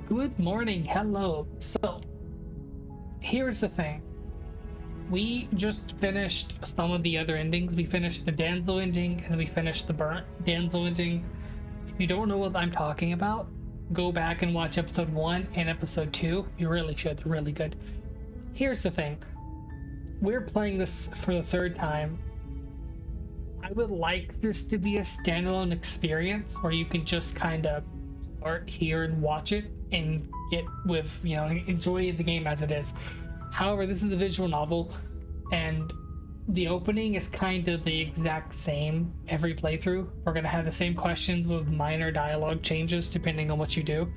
Good morning, hello. So, here's the thing. We just finished some of the other endings. We finished the Danzo ending, and we finished the burnt Danzo ending. If you don't know what I'm talking about, go back and watch episode 1 and episode 2. You really should, they're really good. Here's the thing. We're playing this for the third time. I would like this to be a standalone experience where you can just kind of start here and watch it and get with, enjoy the game as it is. However, this is a visual novel, and the opening is kind of the exact same every playthrough. We're going to have the same questions with minor dialogue changes depending on what you do.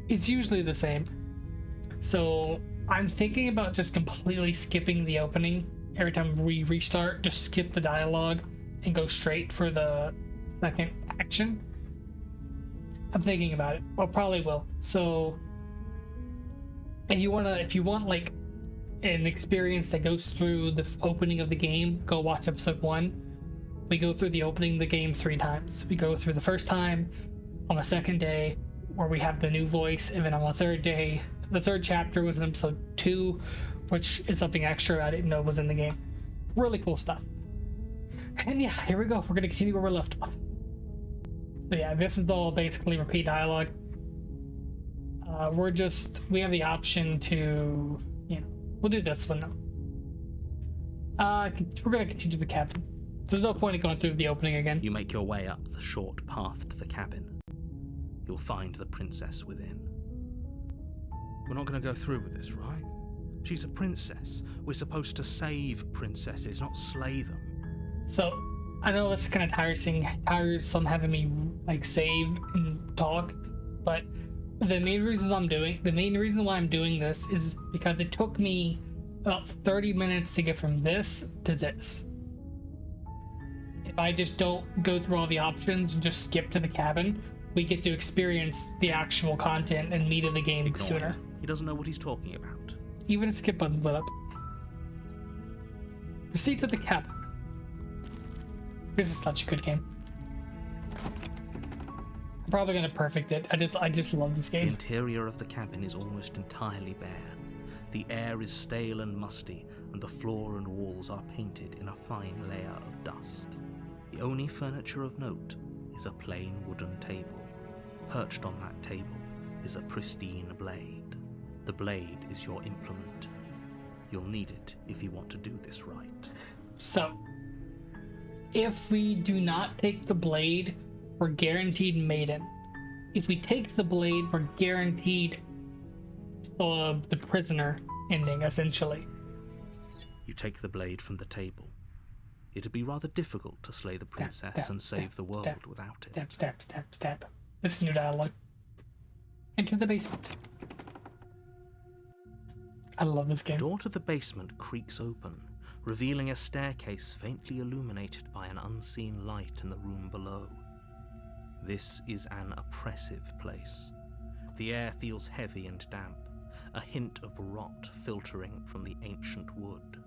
It's usually the same. So I'm thinking about just completely skipping the opening. Every time we restart, just skip the dialogue and go straight for the second action. I'm thinking about it. Well, probably will. So if you want like an experience that goes through the opening of the game, go watch episode 1. We go through the opening of the game 3 times. We go through the first time on the second day where we have the new voice, and then on the third day, the third chapter was in episode 2, which is something extra I didn't know was in the game. Really cool stuff. And yeah, here we go. We're gonna continue where we're left off. So yeah, this is all basically repeat dialogue. We have the option to, we'll do this one though. We're gonna continue the cabin. There's no point in going through the opening again. You make your way up the short path to the cabin. You'll find the princess within. We're not going to go through with this, right? She's a princess. We're supposed to save princesses, not slay them. So, I know this is kind of tiresome having me like save and talk, but the main reason why I'm doing this is because it took me about 30 minutes to get from this to this. If I just don't go through all the options and just skip to the cabin, we get to experience the actual content and meat of the game sooner. Him. He doesn't know what he's talking about. Even a skip button's lit up. Proceed to the cabin. This is such a good game. I'm probably gonna perfect it. I just love this game. The interior of the cabin is almost entirely bare. The air is stale and musty, and the floor and walls are painted in a fine layer of dust. The only furniture of note is a plain wooden table. Perched on that table is a pristine blade. The blade is your implement. You'll need it if you want to do this right. So, if we do not take the blade, we're guaranteed maiden. If we take the blade, we're guaranteed the prisoner ending, essentially. You take the blade from the table. It'd be rather difficult to slay the princess and save the world without it. Stab. This is new dialogue. Enter the basement. I love this game. The door to the basement creaks open, revealing a staircase faintly illuminated by an unseen light in the room below. This is an oppressive place. The air feels heavy and damp, a hint of rot filtering from the ancient wood.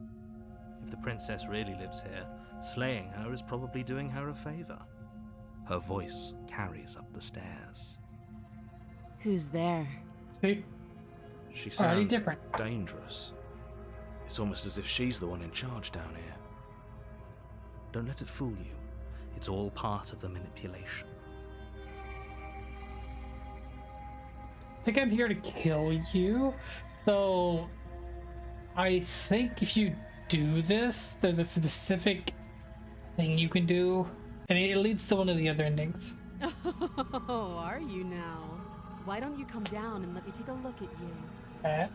If the princess really lives here, slaying her is probably doing her a favor. Her voice carries up the stairs. Who's there? See? She sounds different. Dangerous. It's almost as if she's the one in charge down here. Don't let it fool you. It's all part of the manipulation. I think I'm here to kill you. So, I think if you do this, there's a specific thing you can do, and it leads to one of the other endings. Oh, are you now? Why don't you come down and let me take a look at you?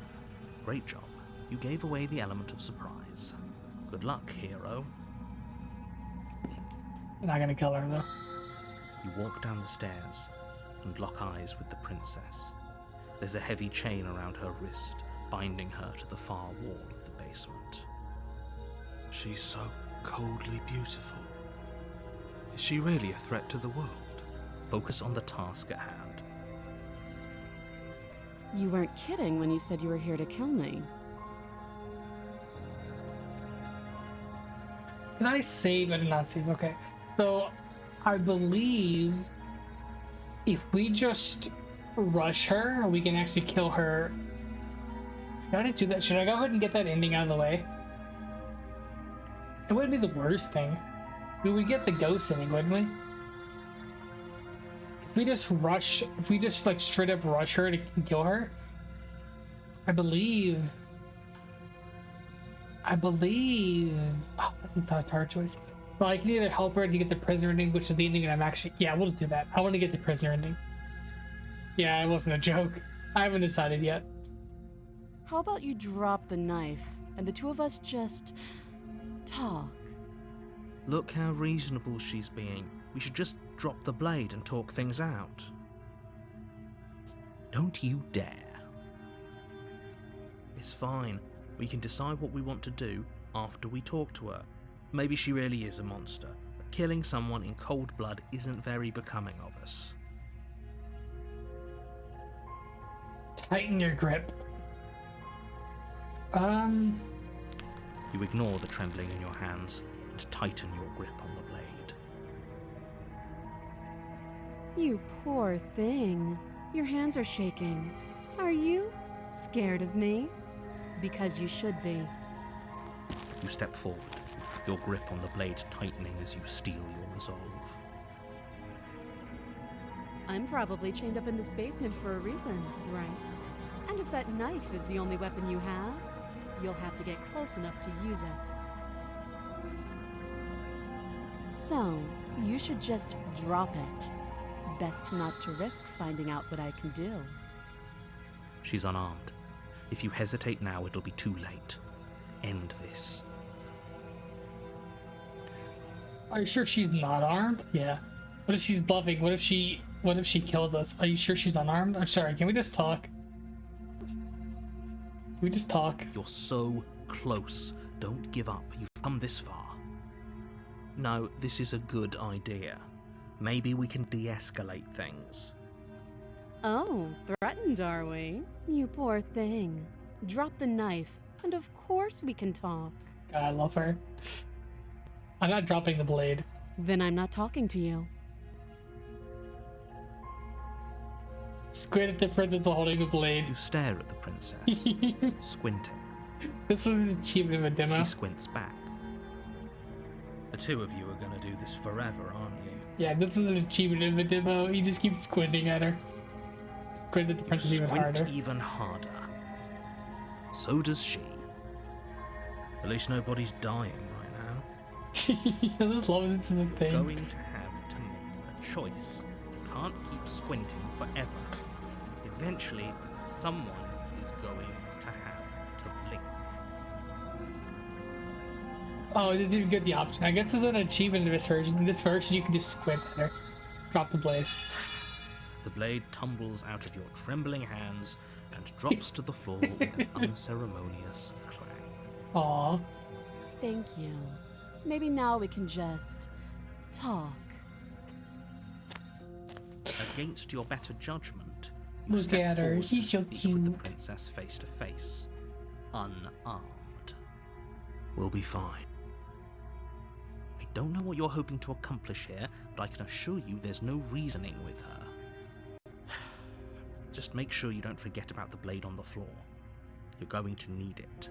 Great job. You gave away the element of surprise. Good luck, hero. I'm not gonna kill her though. You walk down the stairs and lock eyes with the princess. There's a heavy chain around her wrist, binding her to the far wall of the basement. She's so coldly beautiful. Is she really a threat to the world? Focus on the task at hand. You weren't kidding when you said you were here to kill me. Did I save? I did not save. Okay. So, I believe if we just rush her, we can actually kill her. Should I do that? Should I go ahead and get that ending out of the way? It wouldn't be the worst thing. We would get the ghost ending, wouldn't we? If we just like straight up rush her to kill her, I believe. Oh, that's a hard choice. So I can either help her to get the prisoner ending, which is the ending, and I'm actually, yeah, we'll do that. I want to get the prisoner ending. Yeah, it wasn't a joke. I haven't decided yet. How about you drop the knife and the two of us just talk? Look how reasonable she's being. We should just drop the blade and talk things out. Don't you dare. It's fine. We can decide what we want to do after we talk to her. Maybe she really is a monster, but killing someone in cold blood isn't very becoming of us. Tighten your grip. You ignore the trembling in your hands and tighten your grip on the blade. You poor thing. Your hands are shaking. Are you scared of me? Because you should be. You step forward, your grip on the blade tightening as you steel your resolve. I'm probably chained up in this basement for a reason, right? And if that knife is the only weapon you have, you'll have to get close enough to use it. So, you should just drop it. Best not to risk finding out what I can do. She's unarmed. If you hesitate now, it'll be too late. End this. Are you sure she's not armed? Yeah. What if she's bluffing? What if she kills us? Are you sure she's unarmed? I'm sorry, can we just talk? Can we just talk? You're so close. Don't give up. You've come this far. No, this is a good idea. Maybe we can de-escalate things. Oh, threatened, are we? You poor thing. Drop the knife, and of course we can talk. God, I love her. I'm not dropping the blade. Then I'm not talking to you. Squint at the princess while holding the blade. You stare at the princess, squinting. This was an achievement of a demo. She squints back. The two of you are going to do this forever, aren't you? Yeah, this is an achievement of a demo. He just keeps squinting at her. Squint at the princess even harder. Squint even harder. So does she. At least nobody's dying right now. I just love this is the thing. You're going to have to make a choice. You can't keep squinting forever. Eventually, someone is going to have to blink. Oh, it doesn't even get the option. I guess it's an achievement in this version. In this version, you can just squint at her. Drop the blade. The blade tumbles out of your trembling hands and drops to the floor with an unceremonious clang. Aww. Thank you. Maybe now we can just talk. Against your better judgment, you Look step at her. forward She's to so speak with the cute. princess face to face, unarmed. We'll be fine. I don't know what you're hoping to accomplish here, but I can assure you there's no reasoning with her. Just make sure you don't forget about the blade on the floor. You're going to need it.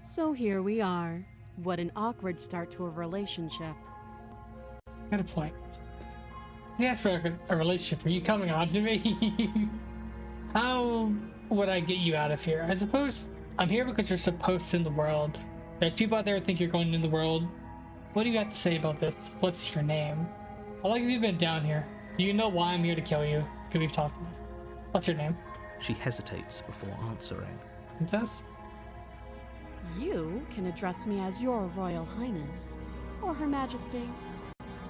So here we are. What an awkward start to a relationship. Got a point. Yeah, for a relationship. Are you coming on to me? How would I get you out of here? I suppose I'm here because you're supposed to in the world. There's people out there who think you're going in the world. What do you have to say about this? What's your name? How long have you been down here? Do you know why I'm here to kill you? Because we've talked enough. What's your name? She hesitates before answering. Princess? You can address me as Your Royal Highness, or Her Majesty.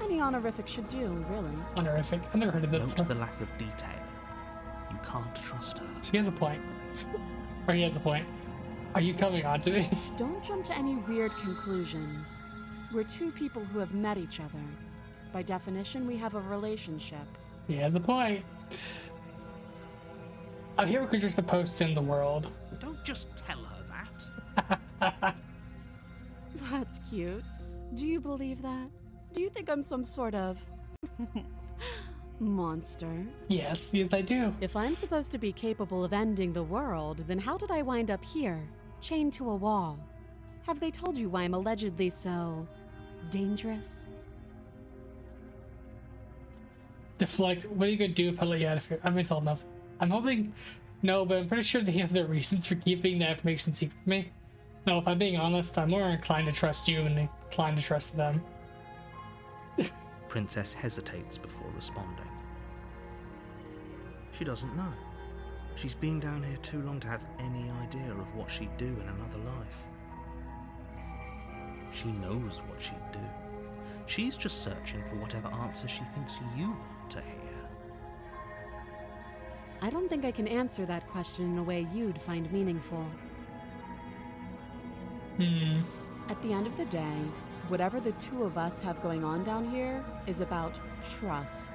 Any honorific should do, really. Honorific. I've never heard of this Note before. the lack of detail. You can't trust her. She has a point. Or he has a point. Are you coming on to me? Don't jump to any weird conclusions. We're two people who have met each other. By definition, we have a relationship. He has a point. I'm here because you're supposed to in the world. Don't just tell her that. That's cute. Do you believe that? Do you think I'm some sort of Monster. Yes, yes, I do. If I'm supposed to be capable of ending the world, then how did I wind up here, chained to a wall? Have they told you why I'm allegedly so dangerous? Deflect. What are you gonna do if I let you out of here? I've been told enough. I'm hoping. No, but I'm pretty sure they have their reasons for keeping that information secret from me. No, if I'm being honest, I'm more inclined to trust you and inclined to trust them. Princess hesitates before responding. She doesn't know. She's been down here too long to have any idea of what she'd do in another life. She knows what she'd do. She's just searching for whatever answer she thinks you want to hear. I don't think I can answer that question in a way you'd find meaningful. At the end of the day, whatever the two of us have going on down here is about trust.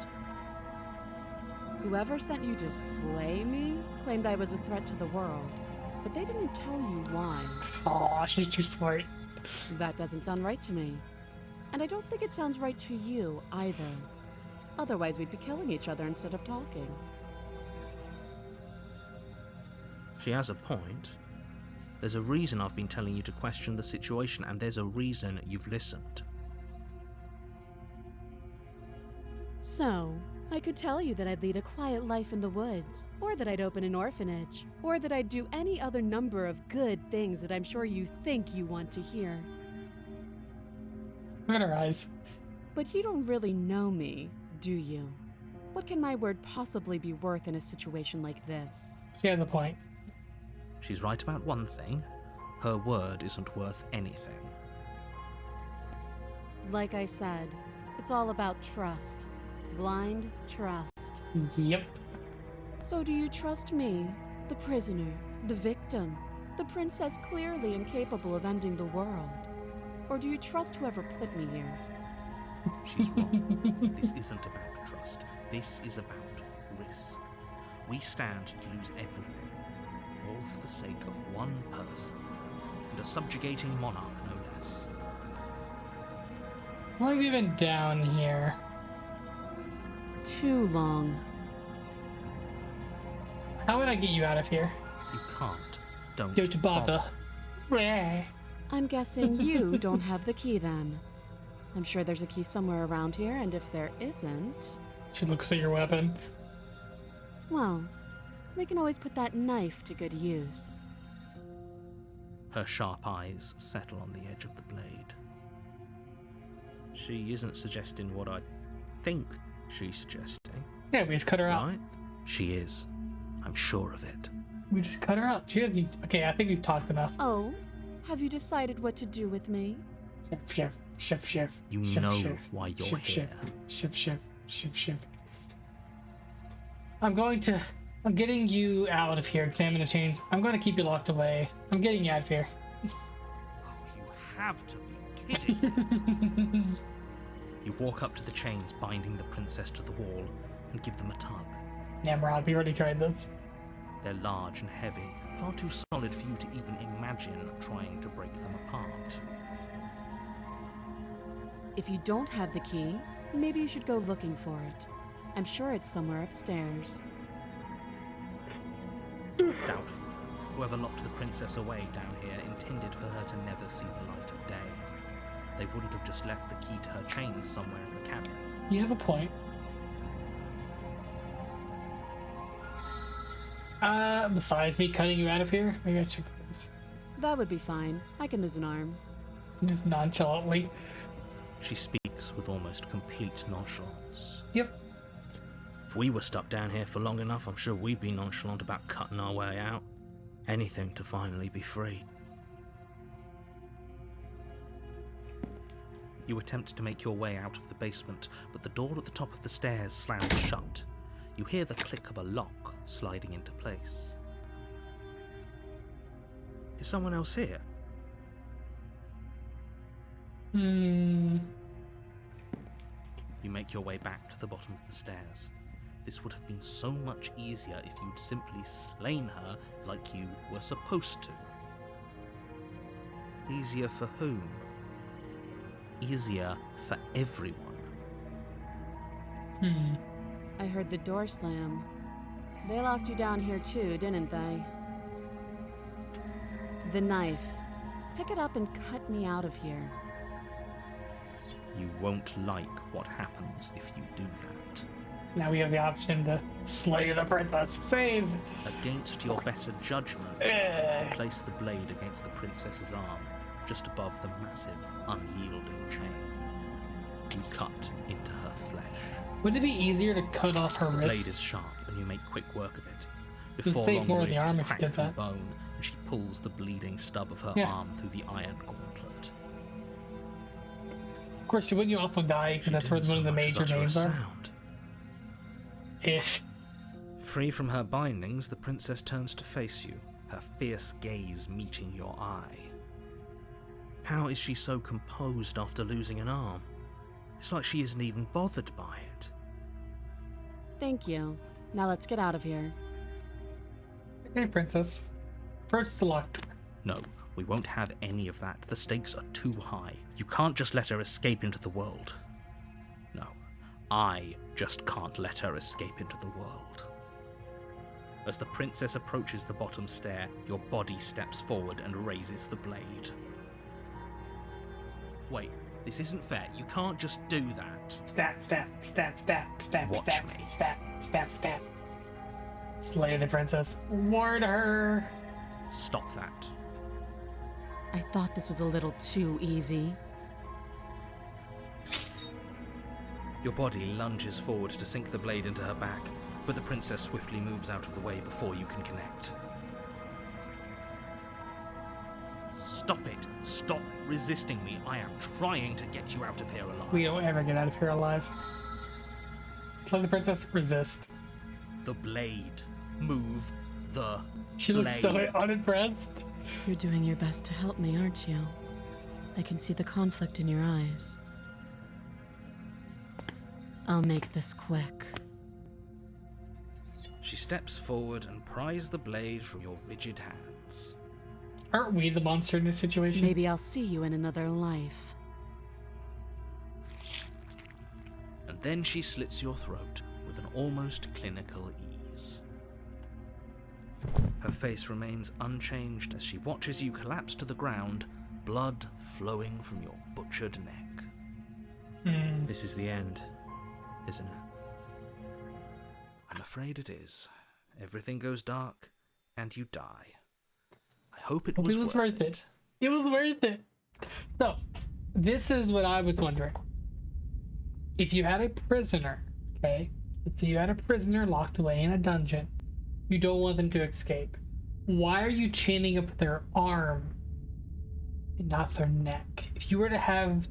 Whoever sent you to slay me claimed I was a threat to the world, but they didn't tell you why. Aw, she's too smart. That doesn't sound right to me. And I don't think it sounds right to you either. Otherwise, we'd be killing each other instead of talking. She has a point. There's a reason I've been telling you to question the situation, and there's a reason you've listened. So, I could tell you that I'd lead a quiet life in the woods, or that I'd open an orphanage, or that I'd do any other number of good things that I'm sure you think you want to hear. Look at her eyes. But you don't really know me, do you? What can my word possibly be worth in a situation like this? She has a point. She's right about one thing. Her word isn't worth anything. Like I said, it's all about trust. Blind trust. Yep. So do you trust me, the prisoner, the victim, the princess clearly incapable of ending the world? Or do you trust whoever put me here? She's wrong. This isn't about trust. This is about risk. We stand to lose everything, all for the sake of one person, and a subjugating monarch no less. How long have you been down here? Too long. How would I get you out of here? You can't. Don't Go to bother. I'm guessing you don't have the key then. I'm sure there's a key somewhere around here, and if there isn't... She looks at your weapon. Well, we can always put that knife to good use. Her sharp eyes settle on the edge of the blade. She isn't suggesting what I think she's suggesting. Yeah, we just cut her out. Right? She is. I'm sure of it. We just cut her out. She doesn't. Okay, I think we've talked enough. Oh, have you decided what to do with me? Shift. You know why you're here. Shift. I'm getting you out of here. Examine the chains. I'm going to keep you locked away. I'm getting you out of here. Oh, you have to be kidding. You walk up to the chains binding the princess to the wall and give them a tug. Namrod, we already tried this. They're large and heavy, far too solid for you to even imagine trying to break them apart. If you don't have the key, maybe you should go looking for it. I'm sure it's somewhere upstairs. Doubtful. Whoever locked the princess away down here intended for her to never see the light of day. They wouldn't have just left the key to her chains somewhere in the cabin. You have a point. Besides me cutting you out of here, maybe I should That would be fine. I can lose an arm. just nonchalantly. She speaks with almost complete nonchalance. Yep. If we were stuck down here for long enough, I'm sure we'd be nonchalant about cutting our way out. Anything to finally be free. You attempt to make your way out of the basement, but the door at the top of the stairs slams shut. You hear the click of a lock sliding into place. Is someone else here? Hmm. You make your way back to the bottom of the stairs. This would have been so much easier if you'd simply slain her like you were supposed to. Easier for whom? Easier for everyone. I heard the door slam. They locked you down here too, didn't they? The knife. Pick it up and cut me out of here. You won't like what happens if you do that. Now we have the option to slay the princess. Save! Against your better judgment, place the blade against the princess's arm, just above the massive, unyielding chain. You cut into her flesh. Wouldn't it be easier to cut off her The wrist? blade is sharp, and you make quick work of it. You'd Before save long, more you're of the able arm to if you crack did through that. bone, and she pulls the bleeding stub of her Yeah. arm through the iron gauntlet. Of course, wouldn't you also die because that's where one of the major names are? Sound. If. Free from her bindings, the princess turns to face you, her fierce gaze meeting your eye. How is she so composed after losing an arm? It's like she isn't even bothered by it. Thank you. Now let's get out of here. Okay, princess. Approach the locked door. No, we won't have any of that. The stakes are too high. You can't just let her escape into the world. No, I just can't let her escape into the world. As the princess approaches the bottom stair, your body steps forward and raises the blade. Wait, this isn't fair. You can't just do that. Stab, stab, stab, stab, stab, Watch stab, me. stab, stab, stab. Slay the princess. Ward her. Stop that. I thought this was a little too easy. Your body lunges forward to sink the blade into her back, but the princess swiftly moves out of the way before you can connect. Stop it! Stop resisting me! I am trying to get you out of here alive. We don't ever get out of here alive. Slay the princess. Resist. The blade. Move the She looks so blade. unimpressed. You're doing your best to help me, aren't you? I can see the conflict in your eyes. I'll make this quick. She steps forward and pries the blade from your rigid hands. Aren't we the monster in this situation? Maybe I'll see you in another life. And then she slits your throat with an almost clinical ease. Her face remains unchanged as she watches you collapse to the ground, blood flowing from your butchered neck. This is the end, isn't it? I'm afraid it is. Everything goes dark, and you die. I hope it was worth it. It was worth it. So, this is what I was wondering. If you had a prisoner, okay? Let's say you had a prisoner locked away in a dungeon. You don't want them to escape. Why are you chaining up their arm and not their neck? If you were to have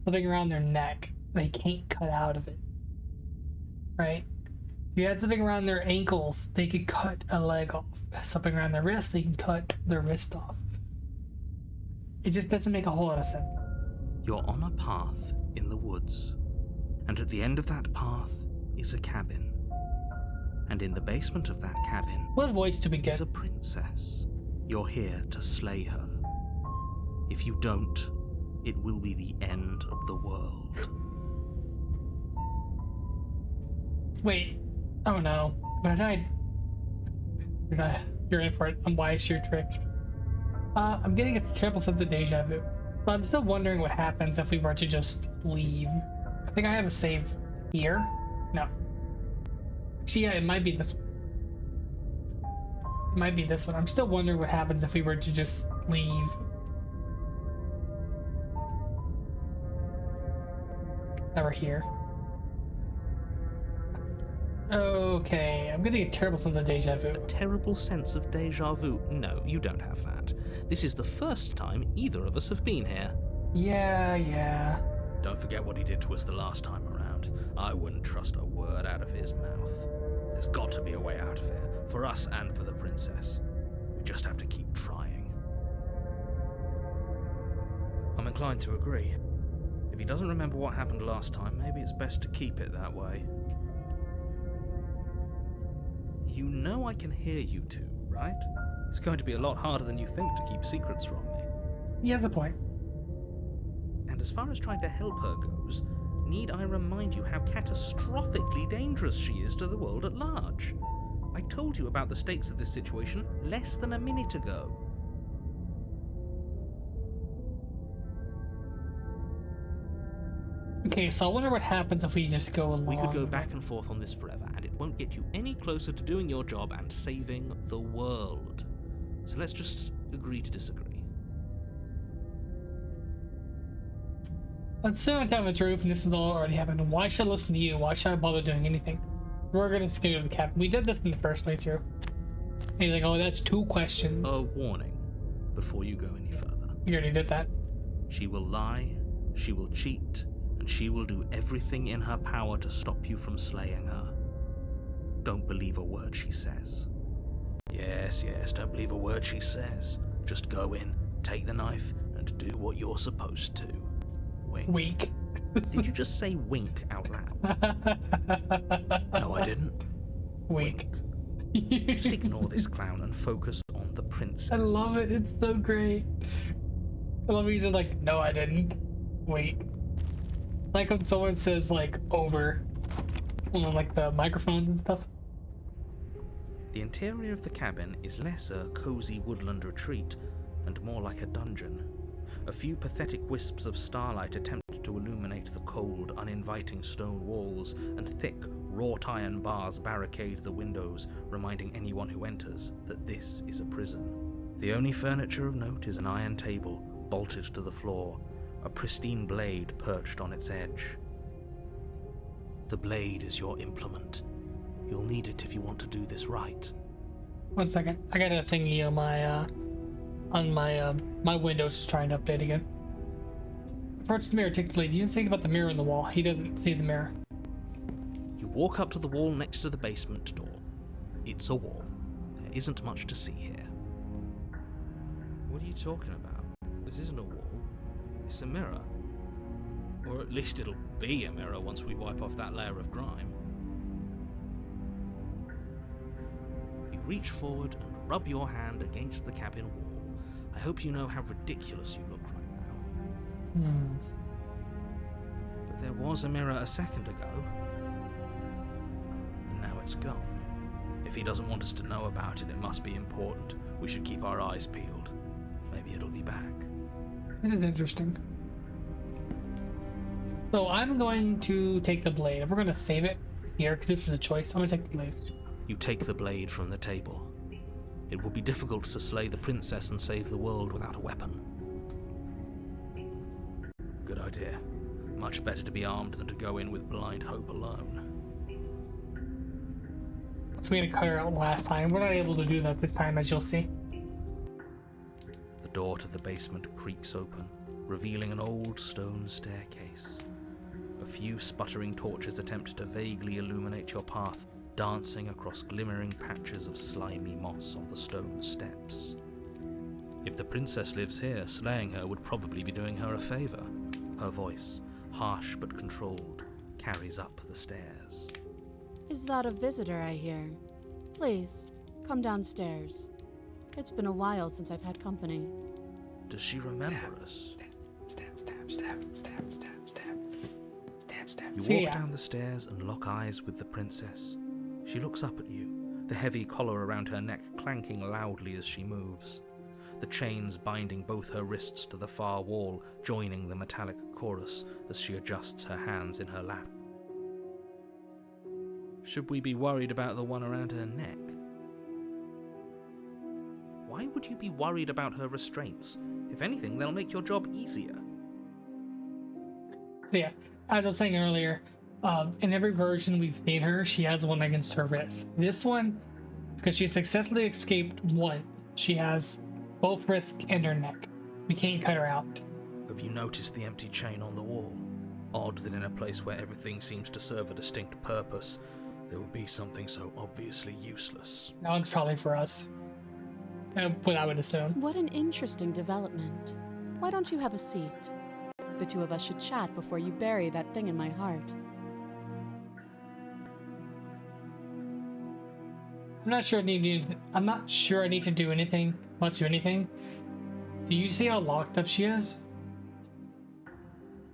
something around their neck, they can't cut out of it. Right? If you had something around their ankles, they could cut a leg off. Something around their wrist, they can cut their wrist off. It just doesn't make a whole lot of sense. You're on a path in the woods, and at the end of that path is a cabin. And in the basement of that cabin What voice do we is get? a princess. You're here to slay her. If you don't, it will be the end of the world. Wait. Oh no. But I died. You're in for it. I'm wise to your trick. I'm getting a terrible sense of deja vu. So I'm still wondering what happens if we were to just leave. I think I have a save here. No. See, yeah, it might be this one. It might be this one. I'm still wondering what happens if we were to just leave. Now we're here. Okay, I'm getting a terrible sense of deja vu. Terrible sense of deja vu? No, you don't have that. This is the first time either of us have been here. Yeah. Don't forget what he did to us the last time around. I wouldn't trust a word out of his mouth. There's got to be a way out of here, for us and for the princess. We just have to keep trying. I'm inclined to agree. If he doesn't remember what happened last time, maybe it's best to keep it that way. You know I can hear you two, right? It's going to be a lot harder than you think to keep secrets from me. He has a point. And as far as trying to help her goes, Need I remind you how catastrophically dangerous she is to the world at large? I told you about the stakes of this situation less than a minute ago. Okay, so I wonder what happens if we just go along. We could go back and forth on this forever, and it won't get you any closer to doing your job and saving the world. So let's just agree to disagree. Let's say on top of the roof and this is all already happened. Why should I listen to you? Why should I bother doing anything? We're gonna just go to the captain. We did this in the first playthrough. And he's like, oh, that's 2 questions. A warning before you go any further. You already did that. She will lie, she will cheat, and she will do everything in her power to stop you from slaying her. Don't believe a word she says. Yes, don't believe a word she says. Just go in, take the knife, and do what you're supposed to. Wink. Wink. Did you just say wink out loud? No, I didn't. Wink. Just ignore this clown and focus on the princess. I love it. It's so great. I love it. He's just like, no, I didn't. Wink. Like when someone says like over on like the microphones and stuff. The interior of the cabin is less a cozy woodland retreat and more like a dungeon. A few pathetic wisps of starlight attempt to illuminate the cold, uninviting stone walls, and thick, wrought iron bars barricade the windows, reminding anyone who enters that this is a prison. The only furniture of note is an iron table, bolted to the floor, a pristine blade perched on its edge. The blade is your implement. You'll need it if you want to do this right. 1 second. I got a thingy on my Windows is trying to update again. Approach the mirror, take the blade. You didn't think about the mirror in the wall. He doesn't see the mirror. You walk up to the wall next to the basement door. It's a wall. There isn't much to see here. What are you talking about? This isn't a wall. It's a mirror. Or at least it'll be a mirror once we wipe off that layer of grime. You reach forward and rub your hand against the cabin wall. I hope you know how ridiculous you look right now. But there was a mirror a second ago. And now it's gone. If he doesn't want us to know about it, it must be important. We should keep our eyes peeled. Maybe it'll be back. This is interesting. So I'm going to take the blade. We're going to save it here because this is a choice. I'm going to take the blade. You take the blade from the table. It will be difficult to slay the princess and save the world without a weapon. Good idea. Much better to be armed than to go in with blind hope alone. So we had to cut her out last time. We're not able to do that this time, as you'll see. The door to the basement creaks open, revealing an old stone staircase. A few sputtering torches attempt to vaguely illuminate your path, dancing across glimmering patches of slimy moss on the stone steps. If the princess lives here, slaying her would probably be doing her a favor. Her voice, harsh but controlled, carries up the stairs. Is that a visitor I hear? Please, come downstairs. It's been a while since I've had company. Does she remember us? You walk down the stairs and lock eyes with the princess. She looks up at you, the heavy collar around her neck clanking loudly as she moves. The chains binding both her wrists to the far wall, joining the metallic chorus as she adjusts her hands in her lap. Should we be worried about the one around her neck? Why would you be worried about her restraints? If anything, they'll make your job easier. So yeah, as I was saying earlier, in every version we've seen her, she has one against her wrist. This one, because she successfully escaped once, she has both wrists and her neck. We can't cut her out. Have you noticed the empty chain on the wall? Odd that in a place where everything seems to serve a distinct purpose, there would be something so obviously useless. That one's probably for us. What I would assume. What an interesting development. Why don't you have a seat? The two of us should chat before you bury that thing in my heart. I'm not sure I need to do anything, much of anything. Do you see how locked up she is?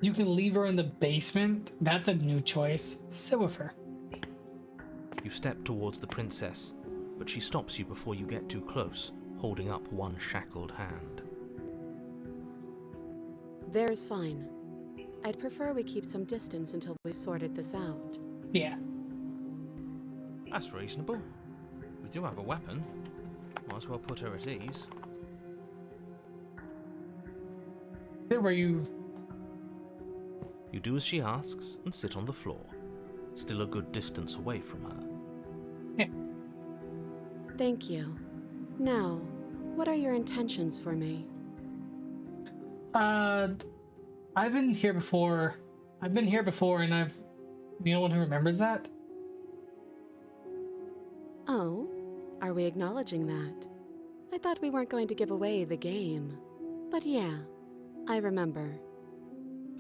You can leave her in the basement. That's a new choice. Sit with her. You step towards the princess, but she stops you before you get too close, holding up one shackled hand. There's fine. I'd prefer we keep some distance until we've sorted this out. Yeah. That's reasonable. We do have a weapon. Might as well put her at ease. Sit where you... You do as she asks and sit on the floor, still a good distance away from her. Yeah. Thank you. Now, what are your intentions for me? I've been here before. I've been here before, and I've... You know one who remembers that? Oh, are we acknowledging that? I thought we weren't going to give away the game. But yeah, I remember.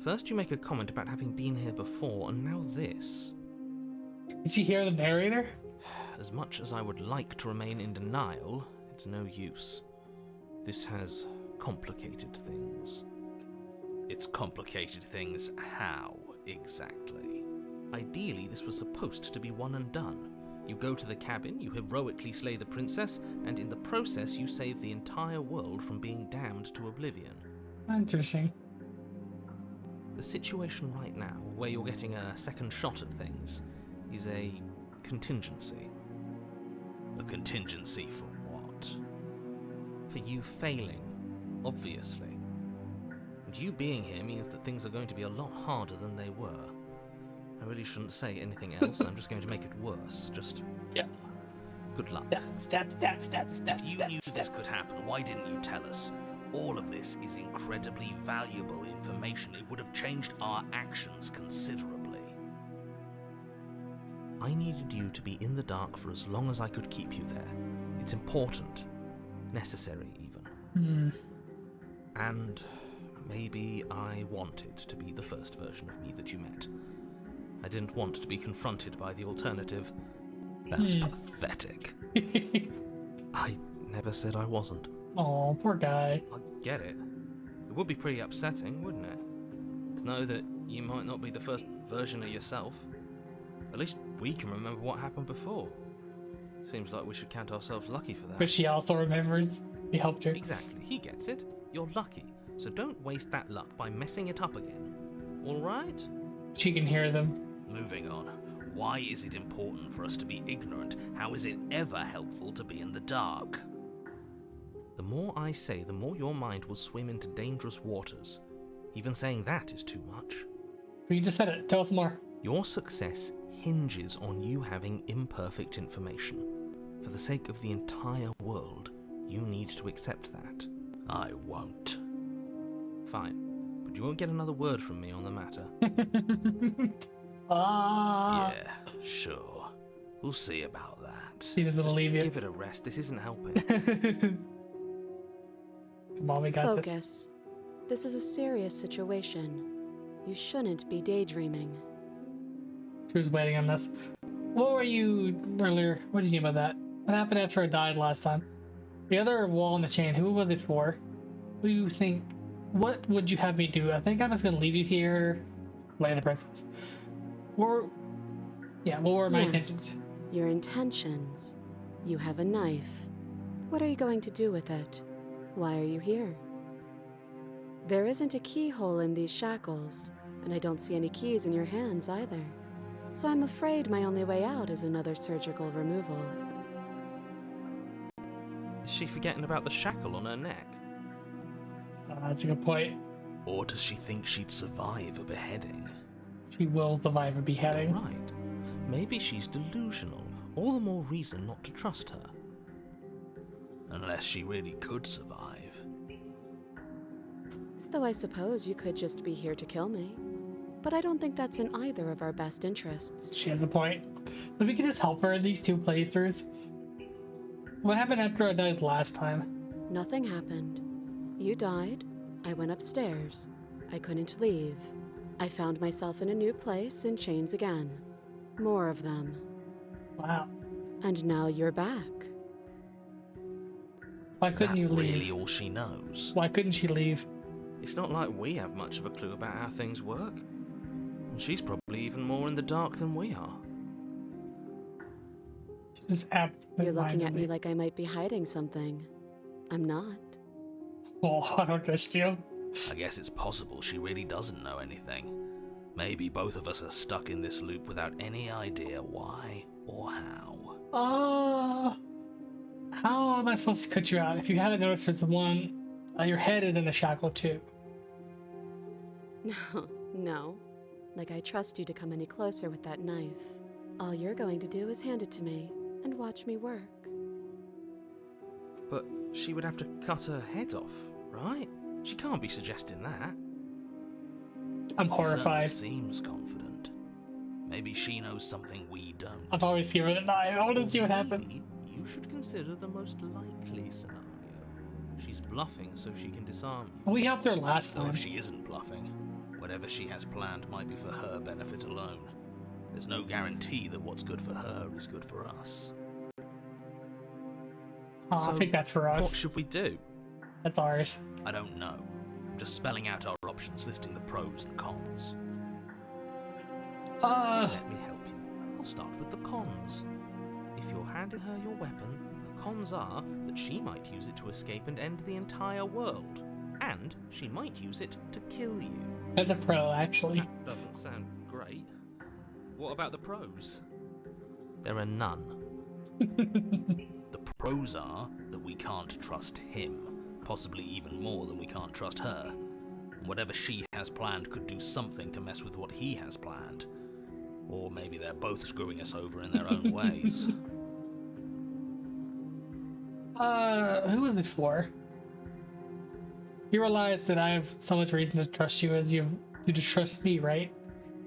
First you make a comment about having been here before, and now this. Did you hear the narrator? As much as I would like to remain in denial, it's no use. This has complicated things. It's complicated things how, exactly? Ideally, this was supposed to be one and done. You go to the cabin, you heroically slay the princess, and in the process you save the entire world from being damned to oblivion. Interesting. The situation right now, where you're getting a second shot at things, is a contingency. A contingency for what? For you failing, obviously. And you being here means that things are going to be a lot harder than they were. I really shouldn't say anything else, I'm just going to make it worse. Just... Yeah. Good luck. Stab. If you knew this could happen, why didn't you tell us? All of this is incredibly valuable information. It would have changed our actions considerably. I needed you to be in the dark for as long as I could keep you there. It's important. Necessary, even. And maybe I wanted to be the first version of me that you met. I didn't want to be confronted by the alternative. That's pathetic. I never said I wasn't. Oh, poor guy. I get it. It would be pretty upsetting, wouldn't it? To know that you might not be the first version of yourself. At least we can remember what happened before. Seems like we should count ourselves lucky for that. But she also remembers. We helped her. Exactly, he gets it. You're lucky, so don't waste that luck by messing it up again. Alright? She can hear them. Moving on. Why is it important for us to be ignorant? How is it ever helpful to be in the dark? The more I say, the more your mind will swim into dangerous waters. Even saying that is too much. You just said it. Tell us more. Your success hinges on you having imperfect information. For the sake of the entire world, you need to accept that. I won't. Fine, but you won't get another word from me on the matter. Yeah, sure. We'll see about that. He doesn't believe you. Give it a rest. This isn't helping. Come on, we got this. Focus. This is a serious situation. You shouldn't be daydreaming. She was waiting on this. What were you earlier? What did you mean by that? What happened after I died last time? The other wall in the chain, who was it for? What do you think? What would you have me do? I think I was going to leave you here. Lay the princess. What were my intentions? Your intentions. You have a knife. What are you going to do with it? Why are you here? There isn't a keyhole in these shackles, and I don't see any keys in your hands either. So I'm afraid my only way out is another surgical removal. Is she forgetting about the shackle on her neck? That's a good point. Or does she think she'd survive a beheading? She will survive a beheading. Right. Maybe she's delusional. All the more reason not to trust her. Unless she really could survive. Though I suppose you could just be here to kill me. But I don't think that's in either of our best interests. She has a point. So we can just help her in these two playthroughs. What happened after I died last time? Nothing happened. You died. I went upstairs. I couldn't leave. I found myself in a new place in chains again. More of them. Wow. And now you're back. Why couldn't you leave? Really all she knows? Why couldn't she leave? It's not like we have much of a clue about how things work. And she's probably even more in the dark than we are. Just You're looking at me like I might be hiding something. I'm not. Oh, I don't trust you. I guess it's possible she really doesn't know anything. Maybe both of us are stuck in this loop without any idea why or how. How am I supposed to cut you out? If you haven't noticed, there's the one. Your head is in the shackle too. No. Like I trust you to come any closer with that knife. All you're going to do is hand it to me and watch me work. But she would have to cut her head off, right? She can't be suggesting that. I'm horrified. She seems confident. Maybe she knows something we don't. I've always given it a knife. I want to see what happens. Maybe you should consider the most likely scenario. She's bluffing so she can disarm you. We helped her last Or time. if she isn't bluffing, whatever she has planned might be for her benefit alone. There's no guarantee that what's good for her is good for us. I think that's for us. What should we do? That's ours. I don't know. I'm just spelling out our options, listing the pros and cons. Let me help you. I'll start with the cons. If you're handing her your weapon, the cons are that she might use it to escape and end the entire world. And she might use it to kill you. That's a pro, actually. That doesn't sound great. What about the pros? There are none. The pros are that we can't trust him, possibly even more than we can't trust her. Whatever she has planned could do something to mess with what he has planned. Or maybe they're both screwing us over in their own ways. Who was it for? You realize that I have so much reason to trust you as you to trust me, right?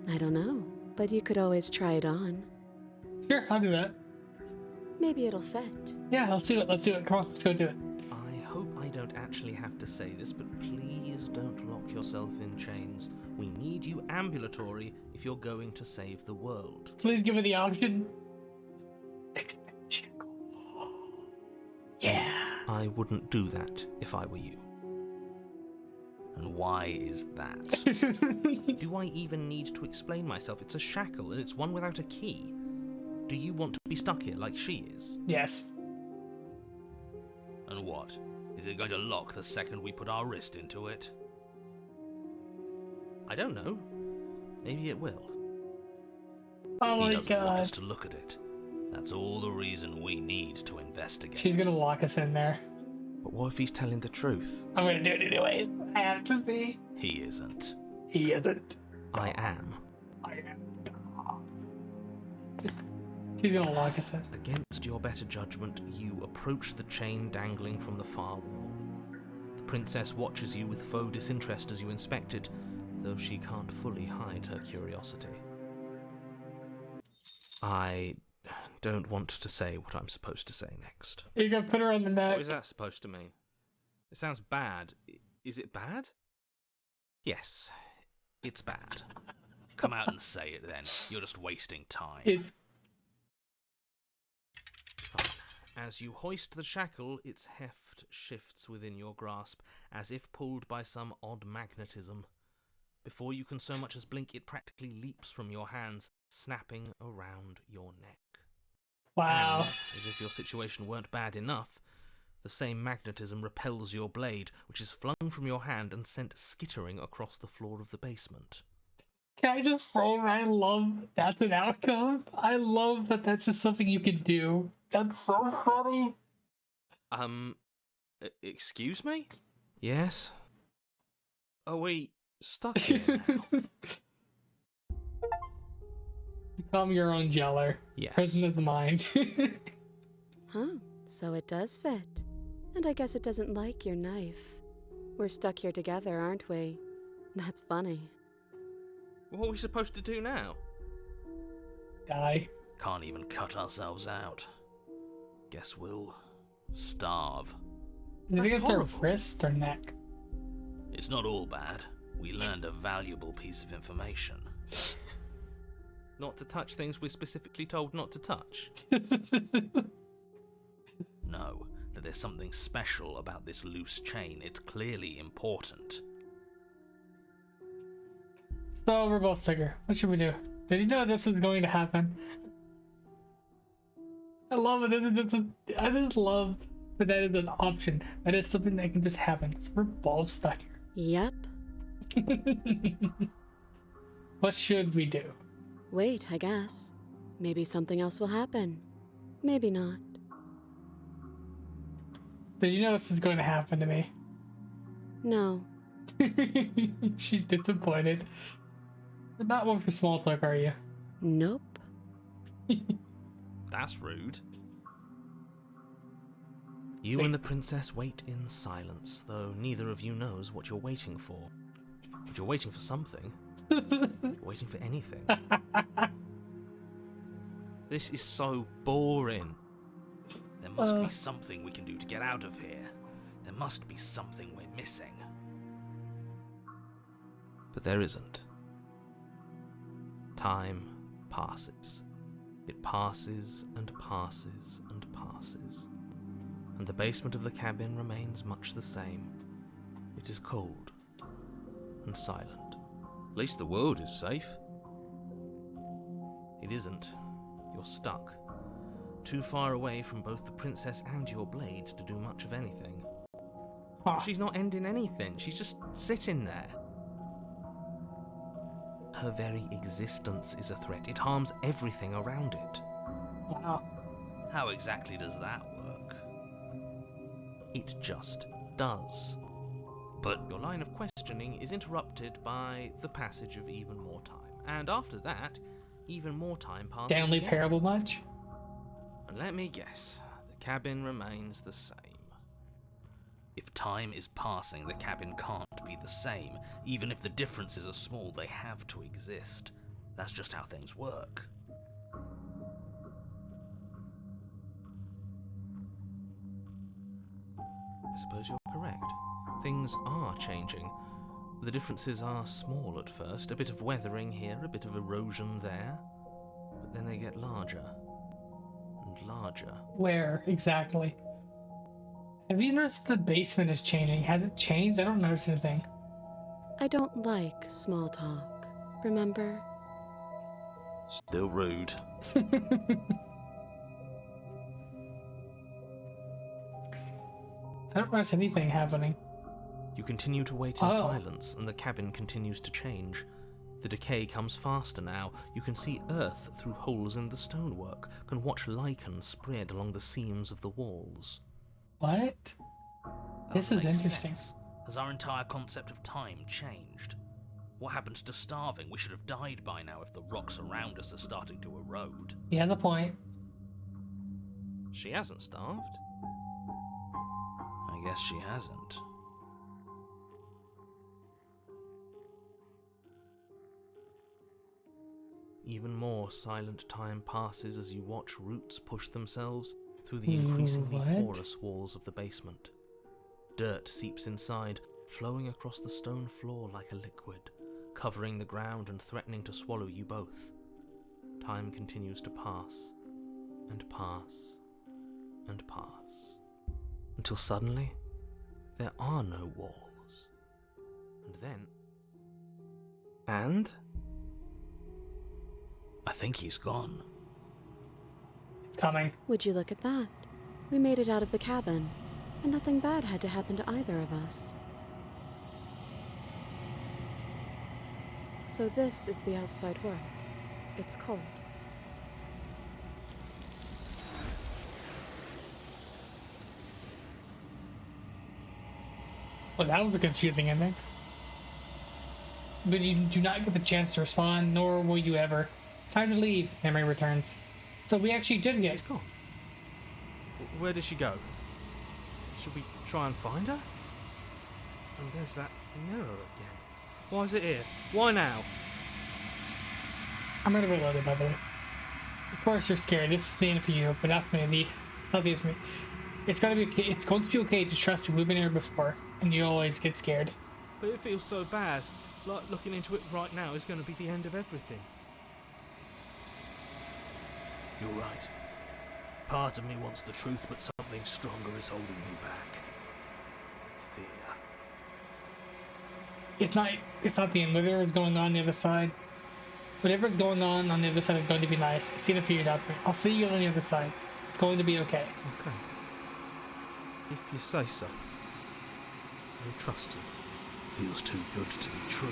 I don't know, but you could always try it on. Sure, I'll do that. Maybe it'll fit. Yeah, let's do it. Let's do it. Come on, let's go do it. I hope I don't actually have to say this, but please don't lock yourself in chains. We need you ambulatory if you're going to save the world. Please give me the option. Yeah. I wouldn't do that if I were you. And why is that? Do I even need to explain myself? It's a shackle and it's one without a key. Do you want to be stuck here like she is? Yes. And what? Is it going to lock the second we put our wrist into it? I don't know. Maybe it will. Oh He my doesn't want us god. to look at it. That's all the reason we need to investigate. She's gonna lock us in there. But what if he's telling the truth? I'm gonna do it anyways. I have to see. He isn't. He isn't. I am. I am. She's gonna lock us in. Against your better judgment, you approach the chain dangling from the far wall. The princess watches you with faux disinterest as you inspect it, though she can't fully hide her curiosity. I don't want to say what I'm supposed to say next. You're gonna put her on the neck. What is that supposed to mean? It sounds bad. Is it bad? Yes, it's bad. Come out and say it then. You're just wasting time. It's As you hoist the shackle, its heft shifts within your grasp, as if pulled by some odd magnetism. Before you can so much as blink, it practically leaps from your hands, snapping around your neck. wow. And, as if your situation weren't bad enough, the same magnetism repels your blade, which is flung from your hand and sent skittering across the floor of the basement. Can I just say I love that's an outcome? I love that that's just something you can do. That's so funny. Excuse me? Yes? Are we stuck here now? Become your own jeller. Yes. Prison of the mind. Huh, so it does fit. And I guess it doesn't like your knife. We're stuck here together, aren't we? That's funny. What are we supposed to do now? Die. Can't even cut ourselves out. Guess we'll starve. Is it That's against her horrible. wrist or neck? It's not all bad. We learned a valuable piece of information. Not to touch things we're specifically told not to touch. No, that there's something special about this loose chain. It's clearly important. So we're both sicker. What should we do? Did you know this is going to happen? I love it. I just love that that is an option. That is something that can just happen. So we're both stuck Yep. here. What should we do? Wait, I guess. Maybe something else will happen. Maybe not. Did you know this is going to happen to me? No. She's disappointed. But not one for small talk, are you? Nope. That's rude. You and the princess wait in silence, though neither of you knows what you're waiting for. But you're waiting for something. You're waiting for anything. This is so boring. There must be something we can do to get out of here. There must be something we're missing. But there isn't. Time passes. It passes and passes and passes. And the basement of the cabin remains much the same. It is cold and silent. At least the world is safe. It isn't. You're stuck. Too far away from both the princess and your blade to do much of anything. Huh. She's not ending anything. She's just sitting there. Her very existence is a threat. It harms everything around it. Wow. How exactly does that work? It just does. But your line of questioning is interrupted by the passage of even more time. And after that, even more time passes Stanley again. Parable much? And let me guess, the cabin remains the same. If time is passing, the cabin can't be the same. Even if the differences are small, they have to exist. That's just how things work. I suppose you're correct. Things are changing. The differences are small at first, a bit of weathering here, a bit of erosion there, but then they get larger and larger. Where exactly? Have you noticed the basement is changing? Has it changed? I don't notice anything. I don't like small talk. Remember? Still rude. I don't notice anything happening. You continue to wait in silence, and the cabin continues to change. The decay comes faster now. You can see earth through holes in the stonework, can watch lichen spread along the seams of the walls. What? This is Makes interesting. sense. Has our entire concept of time changed? What happened to starving? We should have died by now if the rocks around us are starting to erode. He has a point. She hasn't starved. I guess she hasn't. Even more silent time passes as you watch roots push themselves through the increasingly porous walls of the basement. Dirt seeps inside, flowing across the stone floor like a liquid, covering the ground and threatening to swallow you both. Time continues to pass, and pass, and pass, until suddenly there are no walls. And then... And... I think he's gone. It's coming. Would you look at that? We made it out of the cabin, and nothing bad had to happen to either of us. So this is the outside world. It's cold. Well, that was a confusing ending. But you do not get the chance to respond, nor will you ever. It's time to leave, memory returns. So we actually did get... She's gone. Where did she go? Should we try and find her? Oh, there's that mirror again. Why is it here? Why now? I'm gonna reload it, by the way. Of course you're scared. This is the end for you, but not for me. Not the end for me. It's going to be okay to trust me. We've been here before, and you always get scared. But it feels so bad. Like looking into it right now is going to be the end of everything. You're right. Part of me wants the truth, but something stronger is holding me back. Fear. it's not the end. Whatever's going on the other side, whatever's going on the other side is going to be nice. It's gonna figure it out for me. I'll see you on the other side. It's going to be okay. Okay. If you say so. I trust you. Feels too good to be true.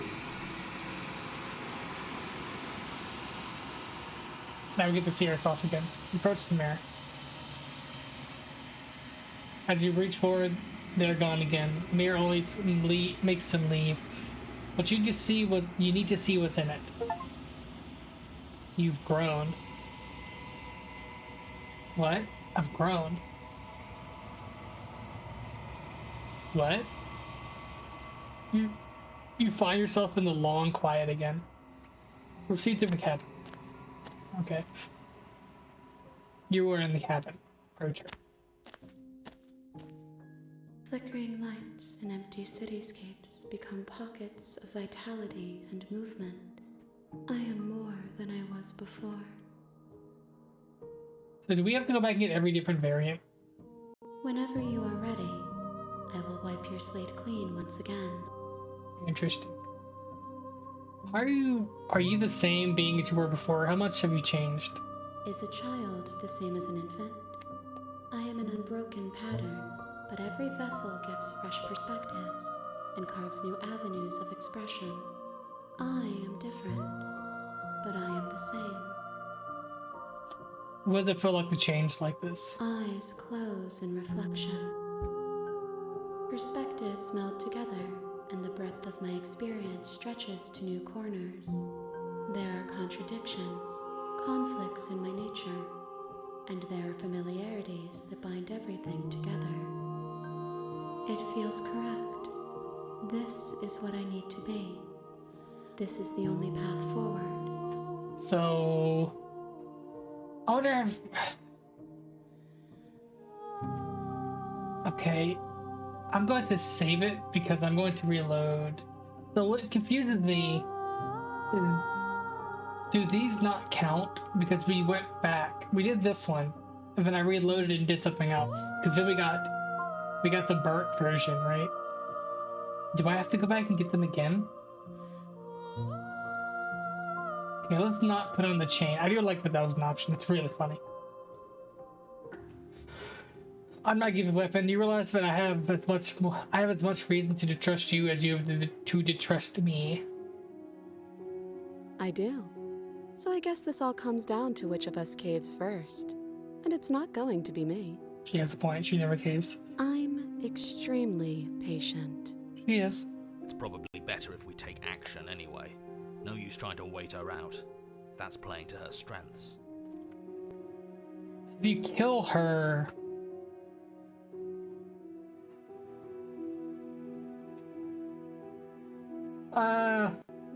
So now we get to see ourselves again. We approach the mirror. As you reach forward, they're gone again. The mirror always makes them leave. But you just see what you need to see what's in it. You've grown. What? I've grown. What? You find yourself in the long quiet again. Proceed to the cabin. Okay. You were in the cabin. Approach her. Flickering lights in empty cityscapes become pockets of vitality and movement. I am more than I was before. So do we have to go back and get every different variant? Whenever you are ready, I will wipe your slate clean once again. Interesting. Are you the same being as you were before? How much have you changed? Is a child the same as an infant? I am an unbroken pattern, but every vessel gives fresh perspectives and carves new avenues of expression. I am different, but I am the same. What does it feel like to change like this? Eyes close in reflection. Perspectives meld together, and the breadth of my experience stretches to new corners. There are contradictions, conflicts in my nature, and there are familiarities that bind everything together. It feels correct. This is what I need to be. This is the only path forward. So, I wonder if... Okay, I'm going to save it because I'm going to reload. So what confuses me is, do these not count? Because we went back. We did this one, and then I reloaded and did something else. Because then we got the burnt version, right? Do I have to go back and get them again? Okay, let's not put on the chain. I do like that that was an option. It's really funny. I'm not giving a weapon. You realize that I have as much reason to trust you as you have to trust me. I do. So I guess this all comes down to which of us caves first. And it's not going to be me. She has a point. She never caves. I'm extremely patient. She is. It's probably better if we take action anyway. No use trying to wait her out. That's playing to her strengths. If you kill her...